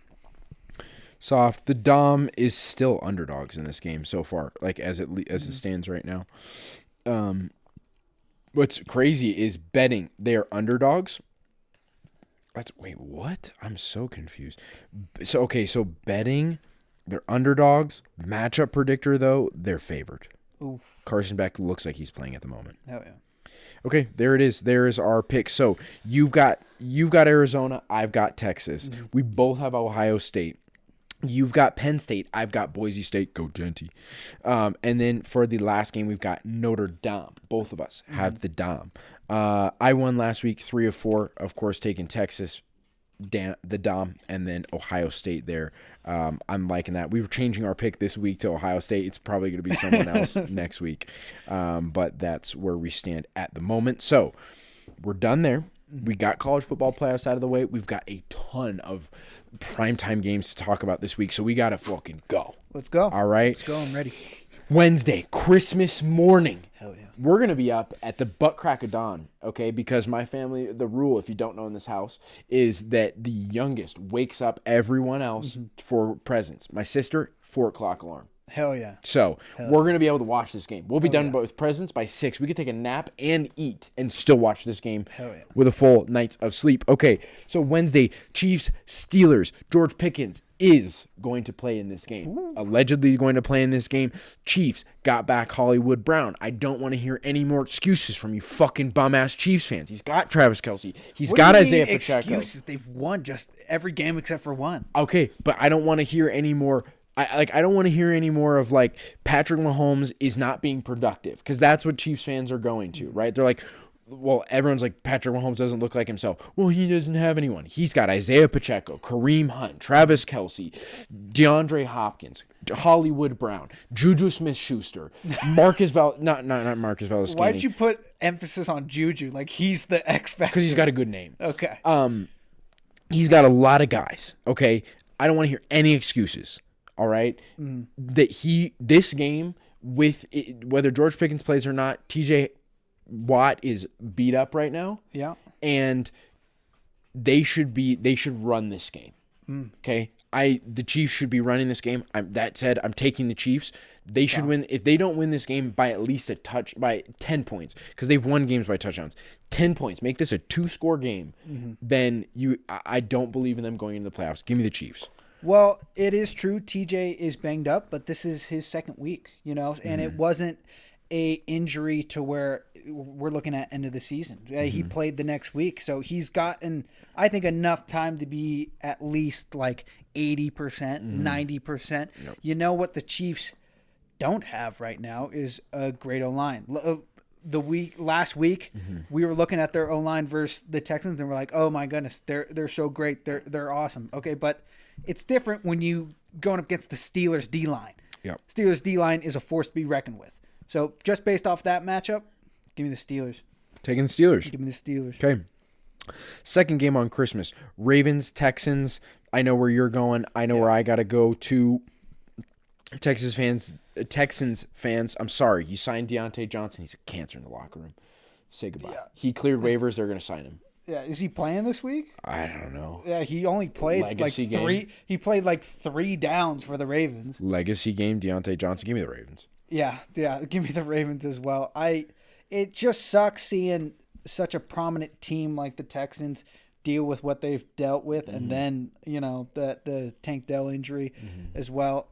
Soft. The Dom is still underdogs in this game so far, like as it stands right now. What's crazy is betting they're underdogs. Wait, what? I'm so confused. So betting they're underdogs. Matchup predictor though, they're favored. Ooh. Carson Beck looks like he's playing at the moment. Hell yeah. Okay, there it is. There is our pick. So you've got Arizona. I've got Texas. Mm-hmm. We both have Ohio State. You've got Penn State. I've got Boise State. Go Genty. And then for the last game, we've got Notre Dame. Both of us have the Dom. I won last week 3 of 4. Of course, taking Texas, the Dom, and then Ohio State there. I'm liking that. We were changing our pick this week to Ohio State. It's probably going to be someone else next week. But that's where we stand at the moment. So we're done there. We got college football playoffs out of the way. We've got a ton of primetime games to talk about this week. So we got to fucking go. Let's go. All right. Let's go. I'm ready. Wednesday, Christmas morning. Hell yeah. We're going to be up at the butt crack of dawn, okay? Because my family, the rule, if you don't know in this house, is that the youngest wakes up everyone else for presents. My sister, 4 o'clock alarm. Hell yeah. So we're going to be able to watch this game. We'll be done with presents by 6. We could take a nap and eat and still watch this game with a full night's of sleep. Okay, so Wednesday, Chiefs, Steelers. George Pickens is going to play in this game. Ooh. Allegedly going to play in this game. Chiefs got back Hollywood Brown. I don't want to hear any more excuses from you fucking bum-ass Chiefs fans. He's got Travis Kelce. He's got Isaiah Pacheco. Excuses? They've won just every game except for one. Okay, but I don't want to hear any more. I don't want to hear any more of like Patrick Mahomes is not being productive, because that's what Chiefs fans are going to, right? They're like, well, everyone's like, Patrick Mahomes doesn't look like himself. Well, he doesn't have anyone. He's got Isaiah Pacheco, Kareem Hunt, Travis Kelce, DeAndre Hopkins, Hollywood Brown, Juju Smith-Schuster, not Marcus Valdez. Why'd you put emphasis on Juju? Like he's the X factor. Because he's got a good name. Okay. He's got a lot of guys. Okay, I don't want to hear any excuses. All right, this game with it, whether George Pickens plays or not, TJ Watt is beat up right now. Yeah. And they should run this game. Okay? The Chiefs should be running this game. That said, I'm taking the Chiefs. They should win. If they don't win this game by at least by 10 points, because they've won games by touchdowns, 10 points, make this a 2-score game, then I don't believe in them going into the playoffs. Give me the Chiefs. Well, it is true TJ is banged up, but this is his second week, and it wasn't a injury to where we're looking at end of the season. He played the next week, so he's gotten, I think, enough time to be at least like 80%, 90%. Yep. You know what the Chiefs don't have right now is a great O-line. Last week, we were looking at their O-line versus the Texans, and we're like, oh my goodness, they're so great, they're awesome. Okay, but it's different when you going up against the Steelers D-line. Yep. Steelers D-line is a force to be reckoned with. So just based off that matchup, give me the Steelers. Taking the Steelers. Give me the Steelers. Okay. Second game on Christmas. Ravens, Texans. I know where you're going. I know where I got to go to. Texans fans, I'm sorry. You signed Deontay Johnson. He's a cancer in the locker room. Say goodbye. Yeah. He cleared waivers. They're going to sign him. Yeah, is he playing this week? I don't know. Yeah, he only played Legacy like three. Game. He played like 3 downs for the Ravens. Legacy game, Deontay Johnson. Give me the Ravens. Yeah, give me the Ravens as well. It just sucks seeing such a prominent team like the Texans deal with what they've dealt with, and then the Tank Dell injury as well.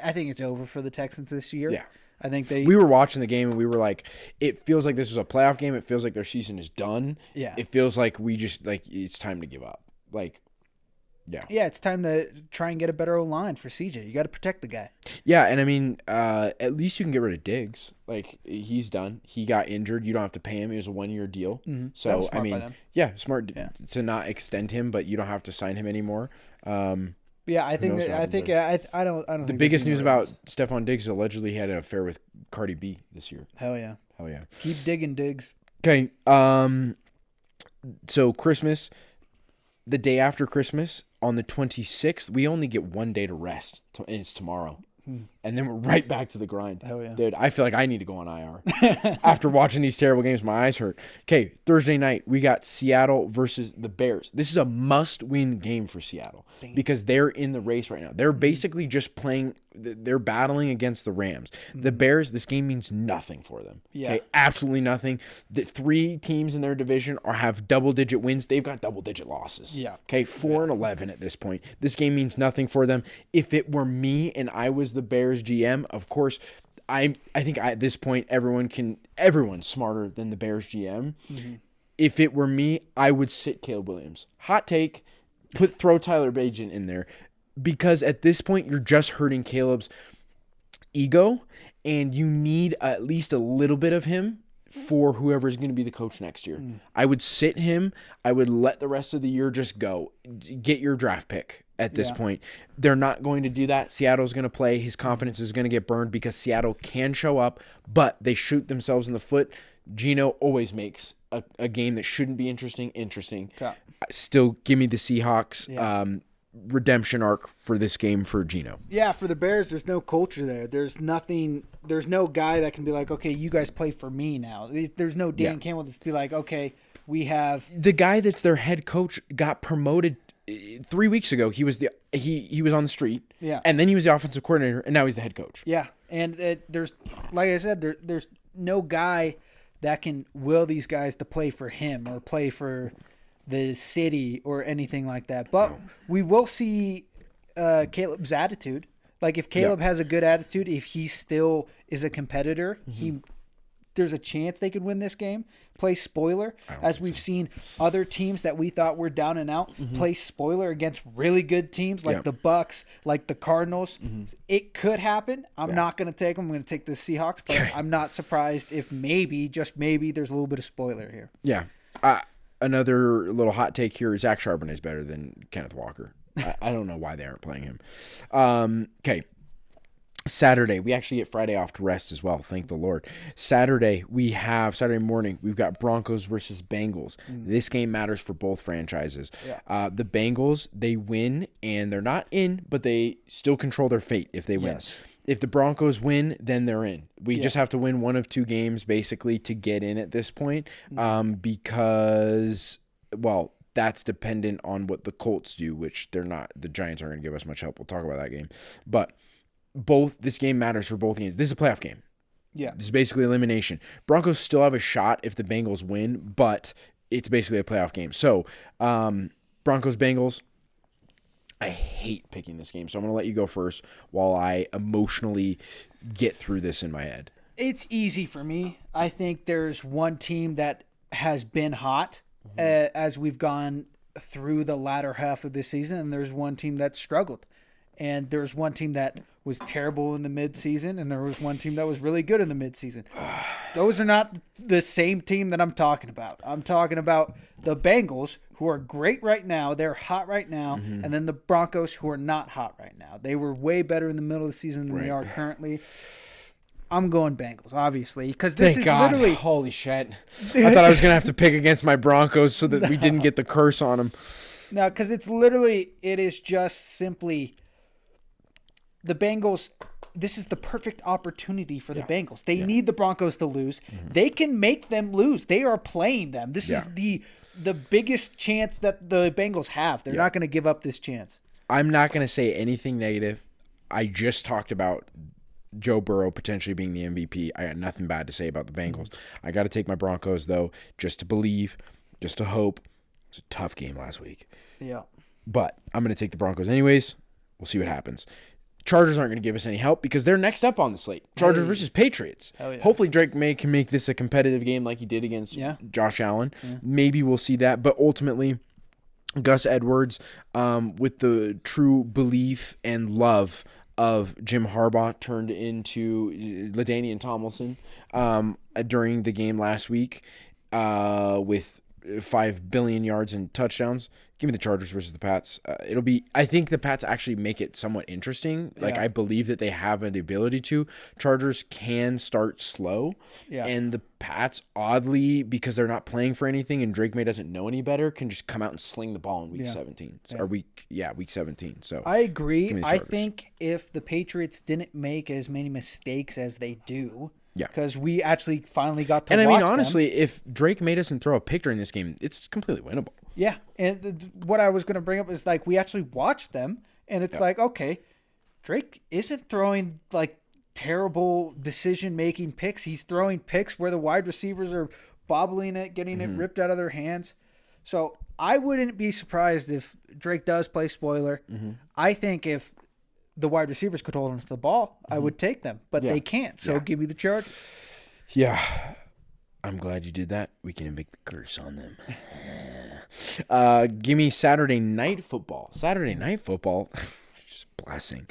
I think it's over for the Texans this year. Yeah. I think we were watching the game and we were like, it feels like this is a playoff game. It feels like their season is done. Yeah. It feels like it's time to give up. Yeah. Yeah, it's time to try and get a better O-line for CJ. You got to protect the guy. Yeah, and I mean, at least you can get rid of Diggs. He's done. He got injured. You don't have to pay him. It was a 1-year deal. Mm-hmm. So I mean, smart to not extend him, but you don't have to sign him anymore. Yeah, I don't think the biggest news about Stephon Diggs allegedly he had an affair with Cardi B this year. Hell yeah. Keep digging, Diggs. Okay. So Christmas, the day after Christmas, on the 26th, we only get 1 day to rest, and it's tomorrow. And then we're right back to the grind. Hell yeah. Dude, I feel like I need to go on IR. After watching these terrible games, my eyes hurt. Okay, Thursday night, we got Seattle versus the Bears. This is a must-win game for Seattle because they're in the race right now. They're basically just playing – they're battling against the Rams. The Bears, this game means nothing for them. Yeah. Okay, absolutely nothing. The 3 teams in their division have double-digit wins. They've got double-digit losses. Yeah. Okay, 4-11 at this point. This game means nothing for them. If it were me and I was the Bears GM, of course, I think at this point everyone's smarter than the Bears GM. If it were me, I would sit Caleb Williams. Hot take, throw Tyler Bagent in there because at this point you're just hurting Caleb's ego and you need at least a little bit of him for whoever is going to be the coach next year. I would sit him. I would let the rest of the year just go. Get your draft pick at this point. They're not going to do that. Seattle's going to play. His confidence is going to get burned because Seattle can show up, but they shoot themselves in the foot. Geno always makes a game that shouldn't be interesting. Okay. Still, give me the Seahawks. Redemption arc for this game for Geno. Yeah, for the Bears, there's no culture there. There's nothing. There's no guy that can be like, okay, you guys play for me now. There's no Dan Campbell to be like, okay, we have the guy that's their head coach got promoted 3 weeks ago. He was he was on the street. Yeah, and then he was the offensive coordinator, and now he's the head coach. Yeah, and there's like I said, there's no guy that can will these guys to play for him or play for the city or anything like that. But we will see Caleb's attitude. Like if Caleb has a good attitude, if he still is a competitor, there's a chance they could win this game. Play spoiler, as we've seen other teams that we thought were down and out play spoiler against really good teams like the Bucks, like the Cardinals. It could happen. I'm not going to take them. I'm going to take the Seahawks, but I'm not surprised if maybe, just maybe, there's a little bit of spoiler here. Yeah. Another little hot take here, Zach Charbonnet is better than Kenneth Walker. I don't know why they aren't playing him. Okay. Saturday, we actually get Friday off to rest as well. Thank the Lord. Saturday morning, we've got Broncos versus Bengals. This game matters for both franchises. Yeah. The Bengals, they win, and they're not in, but they still control their fate if they win. Yes. If the Broncos win, then they're in. We just have to win one of two games, basically, to get in at this point, because, well, that's dependent on what the Colts do, which they're not. The Giants aren't going to give us much help. We'll talk about that game. But this game matters for both games. This is a playoff game. Yeah. This is basically elimination. Broncos still have a shot if the Bengals win, but it's basically a playoff game. So, Broncos, Bengals, I hate picking this game. So I'm going to let you go first while I emotionally get through this in my head. It's easy for me. I think there's one team that has been hot as we've gone through the latter half of the season, and there's one team that struggled. And there's one team that was terrible in the midseason, and there was one team that was really good in the midseason. Those are not the same team that I'm talking about. I'm talking about the Bengals, who are great right now. They're hot right now. And then the Broncos, who are not hot right now. They were way better in the middle of the season than they are currently. I'm going Bengals, obviously, because this is literally... Holy shit. I thought I was going to have to pick against my Broncos so that we didn't get the curse on them. No, because it is just simply... The Bengals, this is the perfect opportunity for the Bengals. They need the Broncos to lose. They can make them lose. They are playing them. This is the biggest chance that the Bengals have. They're not going to give up this chance. I'm not going to say anything negative. I just talked about Joe Burrow potentially being the MVP. I got nothing bad to say about the Bengals. I got to take my Broncos, though, just to believe, just to hope. It's a tough game last week. Yeah. But I'm going to take the Broncos anyways. We'll see what happens. Chargers aren't going to give us any help because they're next up on the slate. Chargers versus Patriots. Hell yeah. Hopefully Drake May can make this a competitive game like he did against Josh Allen. Yeah. Maybe we'll see that. But ultimately, Gus Edwards, with the true belief and love of Jim Harbaugh, turned into LaDainian Tomlinson during the game last week with 5 billion yards and touchdowns. Give me the Chargers versus the Pats. I think the Pats actually make it somewhat interesting. Like, I believe that they have the ability to. Chargers can start slow. Yeah. And the Pats, oddly, because they're not playing for anything and Drake May doesn't know any better, can just come out and sling the ball in week 17. Or week 17. So I agree. I think if the Patriots didn't make as many mistakes as they do, because we actually finally got to watch them. And I mean, honestly, if Drake May doesn't throw a pick during this game, it's completely winnable. Yeah. And what I was going to bring up is, like, we actually watched them, and it's like, okay, Drake isn't throwing, like, terrible decision-making picks. He's throwing picks where the wide receivers are bobbling it, getting it ripped out of their hands. So I wouldn't be surprised if Drake does play spoiler. I think if the wide receivers could hold on to the ball, I would take them, but they can't. So give me the Chargers. Yeah. I'm glad you did that. We can evict the curse on them. Give me Saturday Night Football. Saturday Night Football, just a blessing.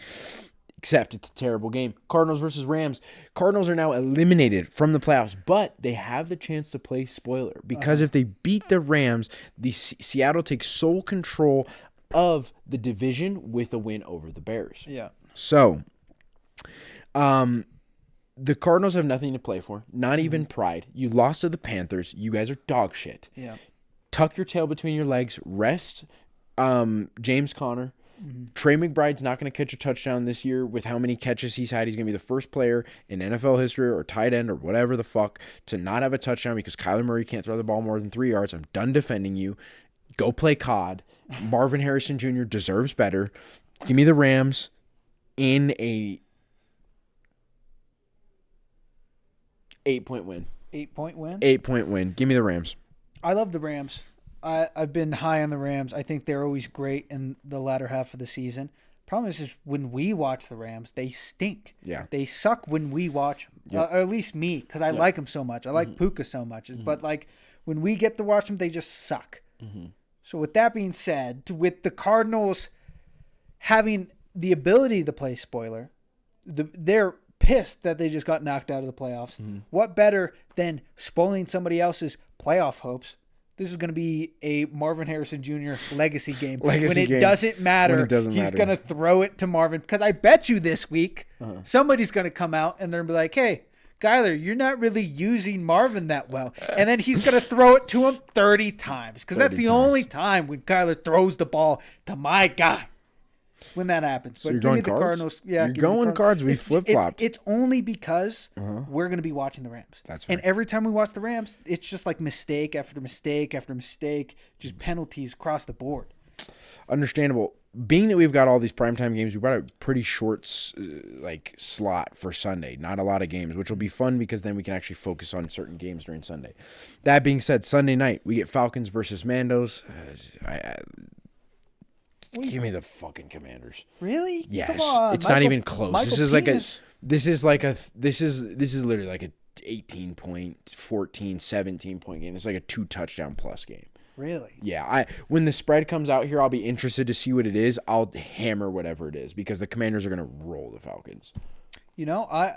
Except it's a terrible game. Cardinals versus Rams. Cardinals are now eliminated from the playoffs, but they have the chance to play spoiler because if they beat the Rams, Seattle takes sole control of the division with a win over the Bears. Yeah. So, the Cardinals have nothing to play for, not even pride. You lost to the Panthers. You guys are dog shit. Yeah. Tuck your tail between your legs. Rest James Conner. Trey McBride's not going to catch a touchdown this year with how many catches he's had. He's going to be the first player in NFL history or tight end or whatever the fuck to not have a touchdown because Kyler Murray can't throw the ball more than 3 yards. I'm done defending you. Go play COD. Marvin Harrison Jr. deserves better. Give me the Rams in a 8-point win. 8-point win? 8-point win. Give me the Rams. I love the Rams. I've been high on the Rams. I think they're always great in the latter half of the season. Problem is when we watch the Rams, they stink. Yeah. They suck when we watch them. Or at least me, because I like them so much. I like Puka so much. But, like, when we get to watch them, they just suck. So with that being said, with the Cardinals having the ability to play spoiler, they're pissed that they just got knocked out of the playoffs. What better than spoiling somebody else's playoff hopes? this is going to be a Marvin Harrison Jr. legacy game. Legacy when it game. doesn't matter, When it doesn't he's matter. going to throw it to Marvin. Because I bet you this week, somebody's going to come out and they're going to be like, hey, Kyler, you're not really using Marvin that well. And then he's going to throw it to him 30 times. Because that's the only time when Kyler throws the ball to my guy. When that happens. So but you're give me going the Cards? Cardinals. Yeah, You're give me the going Cards. We It's- flip-flopped. It's only because we're going to be watching the Rams. That's fair. And every time we watch the Rams, it's just like mistake after mistake after mistake, just penalties across the board. Understandable. Being that we've got all these primetime games, we've got a pretty short slot for Sunday. Not a lot of games, which will be fun because then we can actually focus on certain games during Sunday. That being said, Sunday night, we get Falcons versus Mandos. Give me the fucking Commanders. Really? Yes. Come on, It's not even close. Michael This is literally like a 18 point, 14, 17 point game. It's like a 2 touchdown plus game. Really? Yeah, when the spread comes out here, I'll be interested to see what it is. I'll hammer whatever it is because the Commanders are going to roll the Falcons. You know, I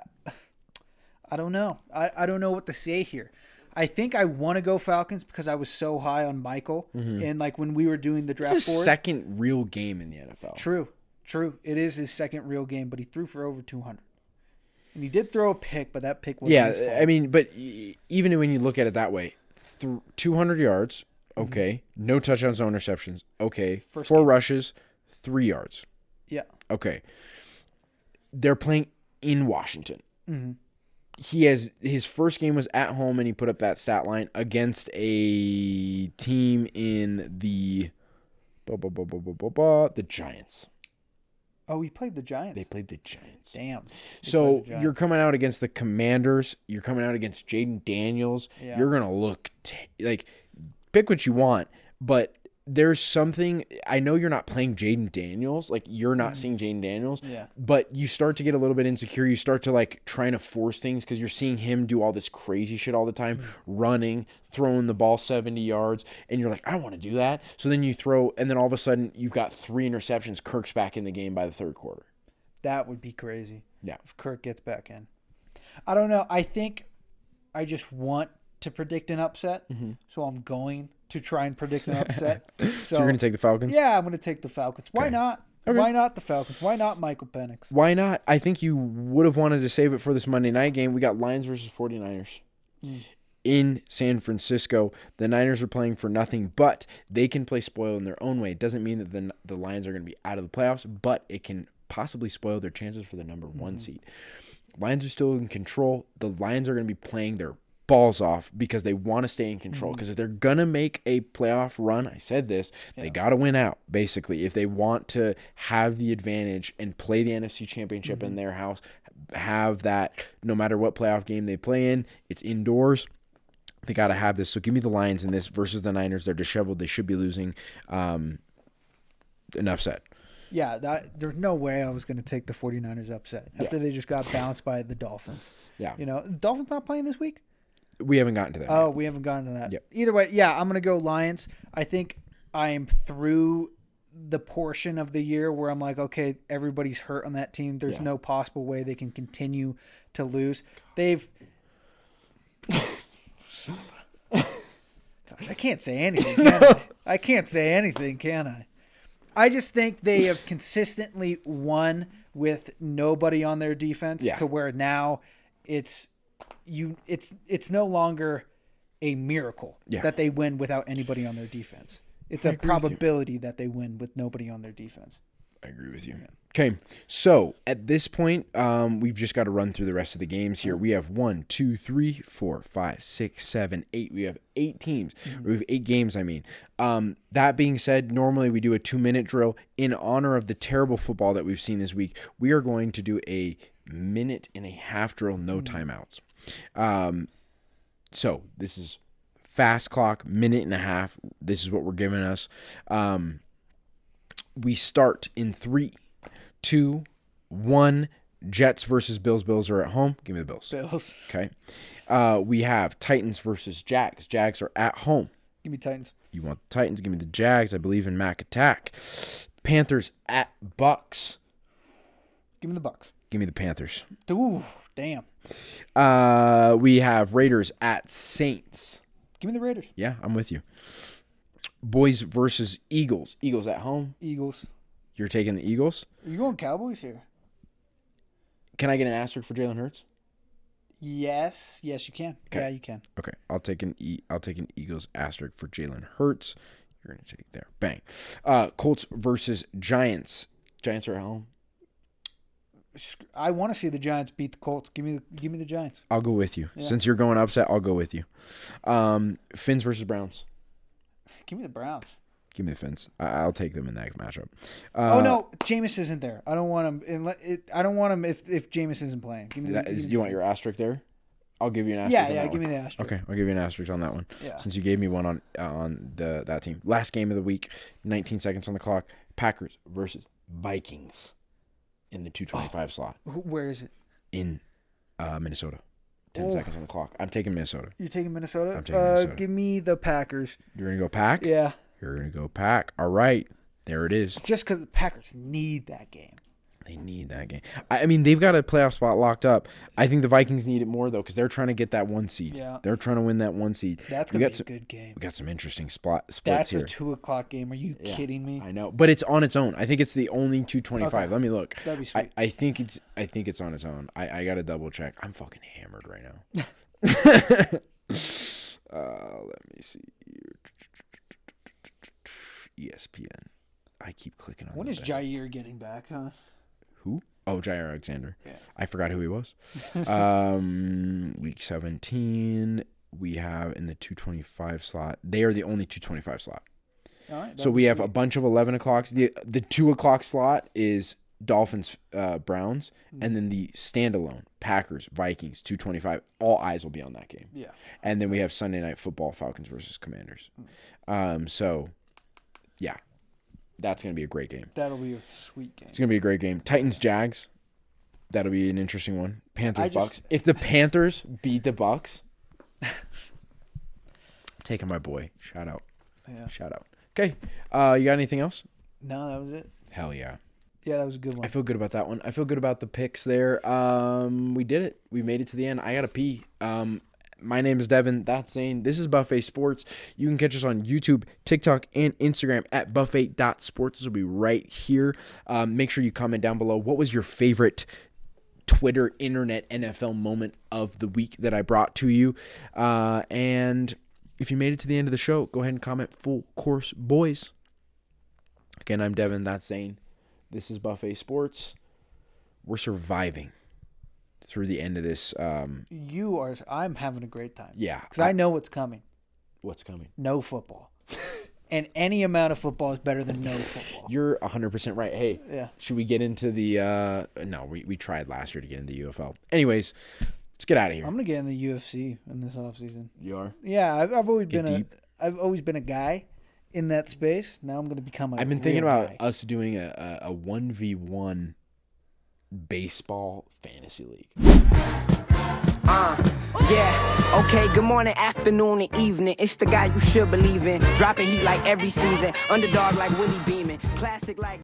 don't know. I don't know what to say here. I think I want to go Falcons because I was so high on Michael. And like when we were doing the draft It's his board. second real game in the NFL. True. It is his second real game, but he threw for over 200. And he did throw a pick, but that pick wasn't his fault. I mean, but even when you look at it that way, 200 yards, okay. No touchdowns, no interceptions, okay. First 4 game. rushes, 3 yards, Yeah. okay. They're playing in Washington. He has his first game was at home, and he put up that stat line against a team in the Giants. Oh, he played the Giants. They played the Giants. Damn. So you're coming out against the Commanders. You're coming out against Jaden Daniels. Yeah. You're gonna look like pick what you want, but there's something. I know you're not playing Jaden Daniels. Like you're not seeing Jaden Daniels. Yeah. But you start to get a little bit insecure. You start to like trying to force things because you're seeing him do all this crazy shit all the time, running, throwing the ball 70 yards, and you're like, I don't want to do that. So then you throw, and then all of a sudden you've got 3 interceptions. Kirk's back in the game by the third quarter. That would be crazy. Yeah. If Kirk gets back in. I don't know. I think I just want to predict an upset. So I'm going to try and predict an upset. So you're going to take the Falcons? Yeah, I'm going to take the Falcons. Why Okay. not? Okay. Why not the Falcons? Why not Michael Penix? Why not? I think you would have wanted to save it for this Monday night game. We got Lions versus 49ers in San Francisco. The Niners are playing for nothing, but they can play spoil in their own way. It doesn't mean that the Lions are going to be out of the playoffs, but it can possibly spoil their chances for the number 1 seed. Lions are still in control. The Lions are going to be playing their balls off because they want to stay in control. Because if they're going to make a playoff run, I said this, they got to win out, basically. If they want to have the advantage and play the NFC Championship in their house, have that no matter what playoff game they play in, it's indoors. They got to have this. So give me the Lions in this versus the Niners. They're disheveled. They should be losing. Enough said. Yeah, there's no way I was going to take the 49ers upset after they just got bounced by the Dolphins. Yeah. You know, the Dolphins not playing this week? We haven't gotten to that. Oh, we haven't gotten to that. Yep. Either way, yeah, I'm going to go Lions. I think I am through the portion of the year where I'm like, okay, everybody's hurt on that team. There's no possible way they can continue to lose. Gosh, I can't say anything, can I? I can't say anything, can I? I just think they have consistently won with nobody on their defense to where now it's no longer a miracle that they win without anybody on their defense. It's a probability that they win with nobody on their defense. I agree with you. Okay, so at this point, we've just got to run through the rest of the games here. We have 1, 2, 3, 4, 5, 6, 7, 8. We have 8 teams. We have 8 games, I mean. That being said, normally we do a 2-minute drill. In honor of the terrible football that we've seen this week, we are going to do a 1.5-minute drill, no timeouts. So this is fast clock, 1.5 minutes. This is what we're giving us. We start in 3, 2, 1. Jets versus Bills. Bills are at home. Give me the Bills. Bills. Okay. We have Titans versus Jags. Jags are at home. Give me Titans. You want the Titans? Give me the Jags. I believe in Mac attack. Panthers at Bucks. Give me the Bucks. Give me the Panthers. Ooh, damn. We have Raiders at Saints. Give me the Raiders. Yeah, I'm with you. Boys versus Eagles. Eagles at home. Eagles. You're taking the Eagles? Are you going Cowboys here? Can I get an asterisk for Jalen Hurts? Yes, you can. Okay. Yeah, you can. Okay, I'll take an Eagles asterisk for Jalen Hurts. You're gonna take it there. Bang. Colts versus Giants. Giants are at home. I want to see the Giants beat the Colts. Give me the Giants. I'll go with you. Yeah. Since you're going upset, I'll go with you. Fins versus Browns. Give me the Browns. Give me the Fins. I'll take them in that matchup. Oh no, Jameis isn't there. I don't want him. I don't want him if Jameis isn't playing. Give me you want your asterisk there? I'll give you an asterisk. Yeah, give me the asterisk. Okay, I'll give you an asterisk on that one. Yeah. Since you gave me one on that team. Last game of the week, 19 seconds on the clock. Packers versus Vikings in the 225 slot. Where is it? In Minnesota. 10 seconds on the clock. I'm taking Minnesota. You're taking Minnesota? I'm taking Minnesota. Give me the Packers. You're going to go Pack? Yeah. You're going to go Pack. All right. There it is. Just because the Packers need that game. They need that game. I mean, they've got a playoff spot locked up. I think the Vikings need it more, though, because they're trying to get that 1 seed. Yeah. They're trying to win that 1 seed. That's going to be a good game. We got some interesting splits That's here. a 2:00 game. Are you kidding me? I know. But it's on its own. I think it's the only 225. Okay. Let me look. That'd be sweet. I think it's on its own. I got to double check. I'm fucking hammered right now. Let me see. ESPN. I keep clicking on. When is Jair getting back, huh? Who? Oh, Jair Alexander. Yeah. I forgot who he was. Week 17, we have in the 225 slot. They are the only 225 slot. All right. So we have a bunch of 11 o'clocks. The 2 o'clock slot is Dolphins, Browns, and then the standalone Packers, Vikings, 225. All eyes will be on that game. Yeah. And then we have Sunday Night Football, Falcons versus Commanders. So, yeah, that's going to be a great game. That'll be a sweet game. It's going to be a great game. Titans, Jags. That'll be an interesting one. Panthers, Bucks. If the Panthers beat the Bucks, taking my boy. Shout out. Yeah. Shout out. Okay. You got anything else? No, that was it. Hell yeah. Yeah, that was a good one. I feel good about that one. I feel good about the picks there. We did it. We made it to the end. I got to pee. My name is Devin. That's Zane. This is Buffet Sports. You can catch us on YouTube, TikTok, and Instagram at buffet.sports. This will be right here. Make sure you comment down below. What was your favorite Twitter, internet, NFL moment of the week that I brought to you? And if you made it to the end of the show, go ahead and comment Full Course Boys. Again, I'm Devin. That's Zane. This is Buffet Sports. We're surviving through the end of this. You are. I'm having a great time. Yeah. Because I know what's coming. What's coming? No football. And any amount of football is better than no football. You're 100% right. Hey, yeah. Should we get into the no, we tried last year to get into the UFL. Anyways, let's get out of here. I'm going to get in the UFC in this offseason. You are? Yeah, I've always Get been deep. I've always been a guy in that space. Now I'm going to become a I've been thinking about guy. us doing a 1v1 baseball fantasy league. Yeah, okay, good morning, afternoon, and evening. It's the guy you should believe in. Dropping heat like every season. Underdog like Willie Beeman. Classic like